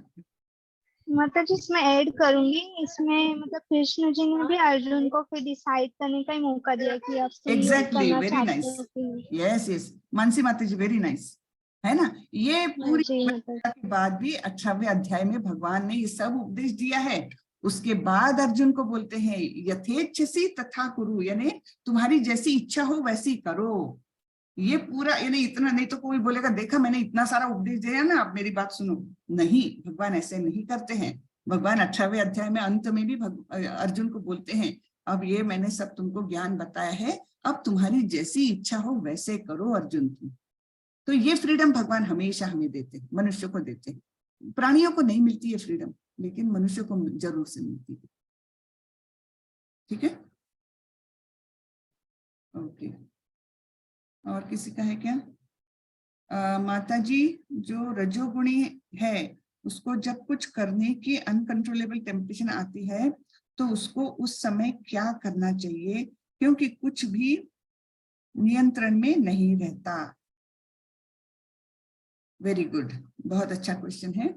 मतलब जिसमें ऐड करूंगी, इसमें मतलब कृष्ण जी ने भी अर्जुन को फिर डिसाइड करने का ही मौका दिया कि आप exactly, very nice, yes yes Mansi माता जी, वेरी नाइस, है ना। ये पूरी के बाद भी 18वें अध्याय में भगवान ने ये सब उपदेश दिया है। उसके बाद अर्जुन को बोलते हैं यथेच्छसि तथा कुरु, यानी तुम्हारी जैसी इच्छा हो वैसी करो। ये पूरा, यानी इतना नहीं तो कोई बोलेगा देखा मैंने इतना सारा उपदेश दिया ना, आप मेरी बात सुनो। नहीं, भगवान ऐसे नहीं करते हैं। भगवान 18वें अध्याय में अंत में भी अर्जुन को बोलते हैं अब ये मैंने सब तुमको ज्ञान बताया है, अब तुम्हारी जैसी इच्छा हो वैसे करो अर्जुन तुम। तो ये फ्रीडम भगवान हमेशा हमें देते हैं, मनुष्य को देते हैं। प्राणियों को नहीं मिलती है फ्रीडम, लेकिन मनुष्य को जरूर से मिलती है, ठीक है। ओके, और किसी का है क्या? माता जी, जो रजोगुणी है उसको जब कुछ करने की अनकंट्रोलेबल टेम्पटेशन आती है तो उसको उस समय क्या करना चाहिए, क्योंकि कुछ भी नियंत्रण में नहीं रहता। वेरी गुड, बहुत अच्छा क्वेश्चन है।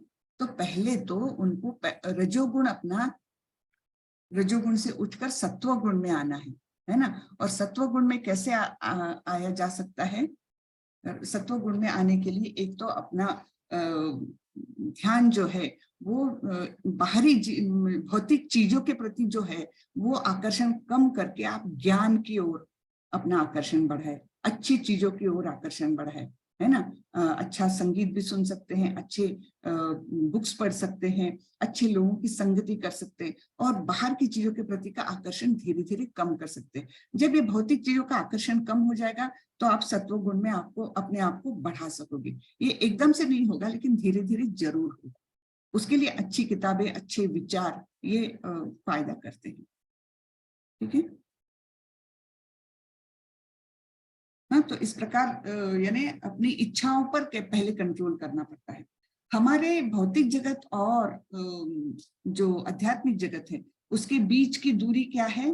तो पहले तो उनको रजोगुण, अपना रजोगुण से उठकर सत्व गुण में आना है ना। और सत्व गुण में कैसे आया जा सकता है? सत्व गुण में आने के लिए एक तो अपना ध्यान जो है वो बाहरी भौतिक चीजों के प्रति जो है वो आकर्षण कम करके आप ज्ञान की ओर अपना आकर्षण बढ़ाए, अच्छी चीजों की ओर आकर्षण बढ़ाए, है ना। अच्छा संगीत भी सुन सकते हैं, अच्छे बुक्स पढ़ सकते हैं, अच्छे लोगों की संगति कर सकते हैं, और बाहर की चीजों के प्रति का आकर्षण धीरे धीरे कम कर सकते हैं। जब ये भौतिक चीजों का आकर्षण कम हो जाएगा तो आप सत्व गुण में आपको अपने आप को बढ़ा सकोगे। ये एकदम से नहीं होगा, लेकिन धीरे धीरे जरूर होगा। उसके लिए अच्छी किताबें, अच्छे विचार ये फायदा करते हैं, ठीक है। हाँ, तो इस प्रकार यानी अपनी इच्छाओं पर पहले कंट्रोल करना पड़ता है। हमारे भौतिक जगत और जो आध्यात्मिक जगत है उसके बीच की दूरी क्या है?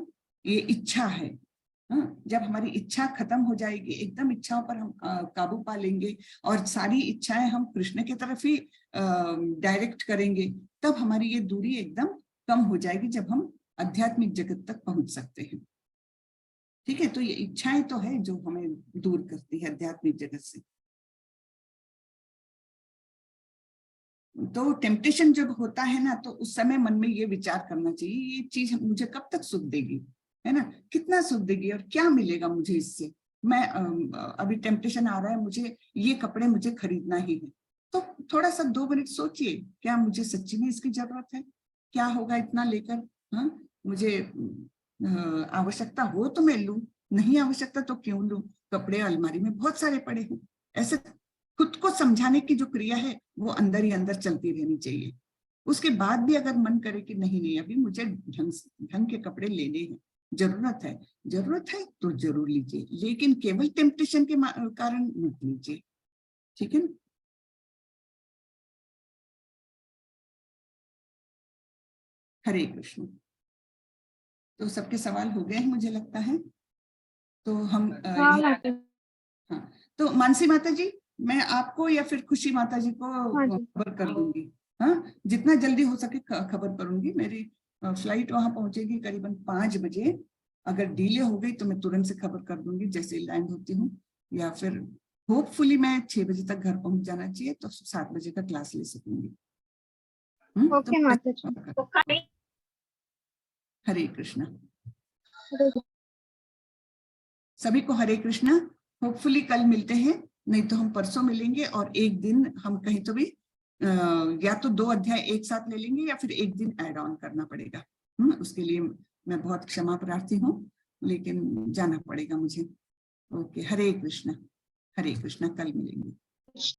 ये इच्छा है। हाँ, जब हमारी इच्छा खत्म हो जाएगी, एकदम इच्छाओं पर हम काबू पा लेंगे और सारी इच्छाएं हम कृष्ण की तरफ ही डायरेक्ट करेंगे, तब हमारी ये दूरी एकदम कम हो जाएगी, जब हम आध्यात्मिक जगत तक पहुंच सकते हैं। ठीक है, तो ये इच्छाएं तो है जो हमें दूर करती है आध्यात्मिक जगत से। तो टेम्पटेशन जब होता है ना, तो उस समय मन में ये विचार करना चाहिए, ये चीज मुझे कब तक सुख देगी, है ना, कितना सुख देगी और क्या मिलेगा मुझे इससे। मैं अभी टेम्पटेशन आ रहा है, मुझे ये कपड़े मुझे खरीदना ही है, तो थोड़ा सा 2 मिनट सोचिए, क्या मुझे सच्ची में इसकी जरूरत है, क्या होगा इतना लेकर। हाँ, मुझे आवश्यकता हो तो मैं लूं, नहीं आवश्यकता तो क्यों लूं, कपड़े अलमारी में बहुत सारे पड़े हैं। ऐसे खुद को समझाने की जो क्रिया है वो अंदर ही अंदर चलती रहनी चाहिए। उसके बाद भी अगर मन करे कि नहीं नहीं अभी मुझे ढंग के कपड़े लेने हैं, जरूरत है तो जरूर लीजिए, लेकिन केवल टेम्पटेशन के कारण मत लीजिए। ठीक है ना? हरे कृष्ण। तो सबके सवाल हो गए हैं मुझे लगता है। तो हम हाँ माता जी। हाँ, तो मानसी माता जी, मैं आपको या फिर खुशी माता जी को हाँ जी। खबर कर दूंगी। हाँ, जितना जल्दी हो सके खबर करूंगी। मेरी फ्लाइट वहां पहुंचेगी करीबन 5 बजे। अगर डिले हो गई तो मैं तुरंत से खबर कर दूंगी जैसे लैंड होती हूँ, या फिर होपफुली मैं 6 बजे तक घर पहुंच जाना चाहिए, तो 7 बजे का क्लास ले सकूंगी। ओके माता जी। हरे कृष्णा। हरे सभी को हरे कृष्णा। होपफुली कल मिलते हैं, नहीं तो हम परसों मिलेंगे, और एक दिन हम कहीं तो भी या तो 2 अध्याय एक साथ ले लेंगे या फिर एक दिन ऐड ऑन करना पड़ेगा। उसके लिए मैं बहुत क्षमा प्रार्थी हूँ, लेकिन जाना पड़ेगा मुझे। ओके, हरे कृष्णा, कल मिलेंगे।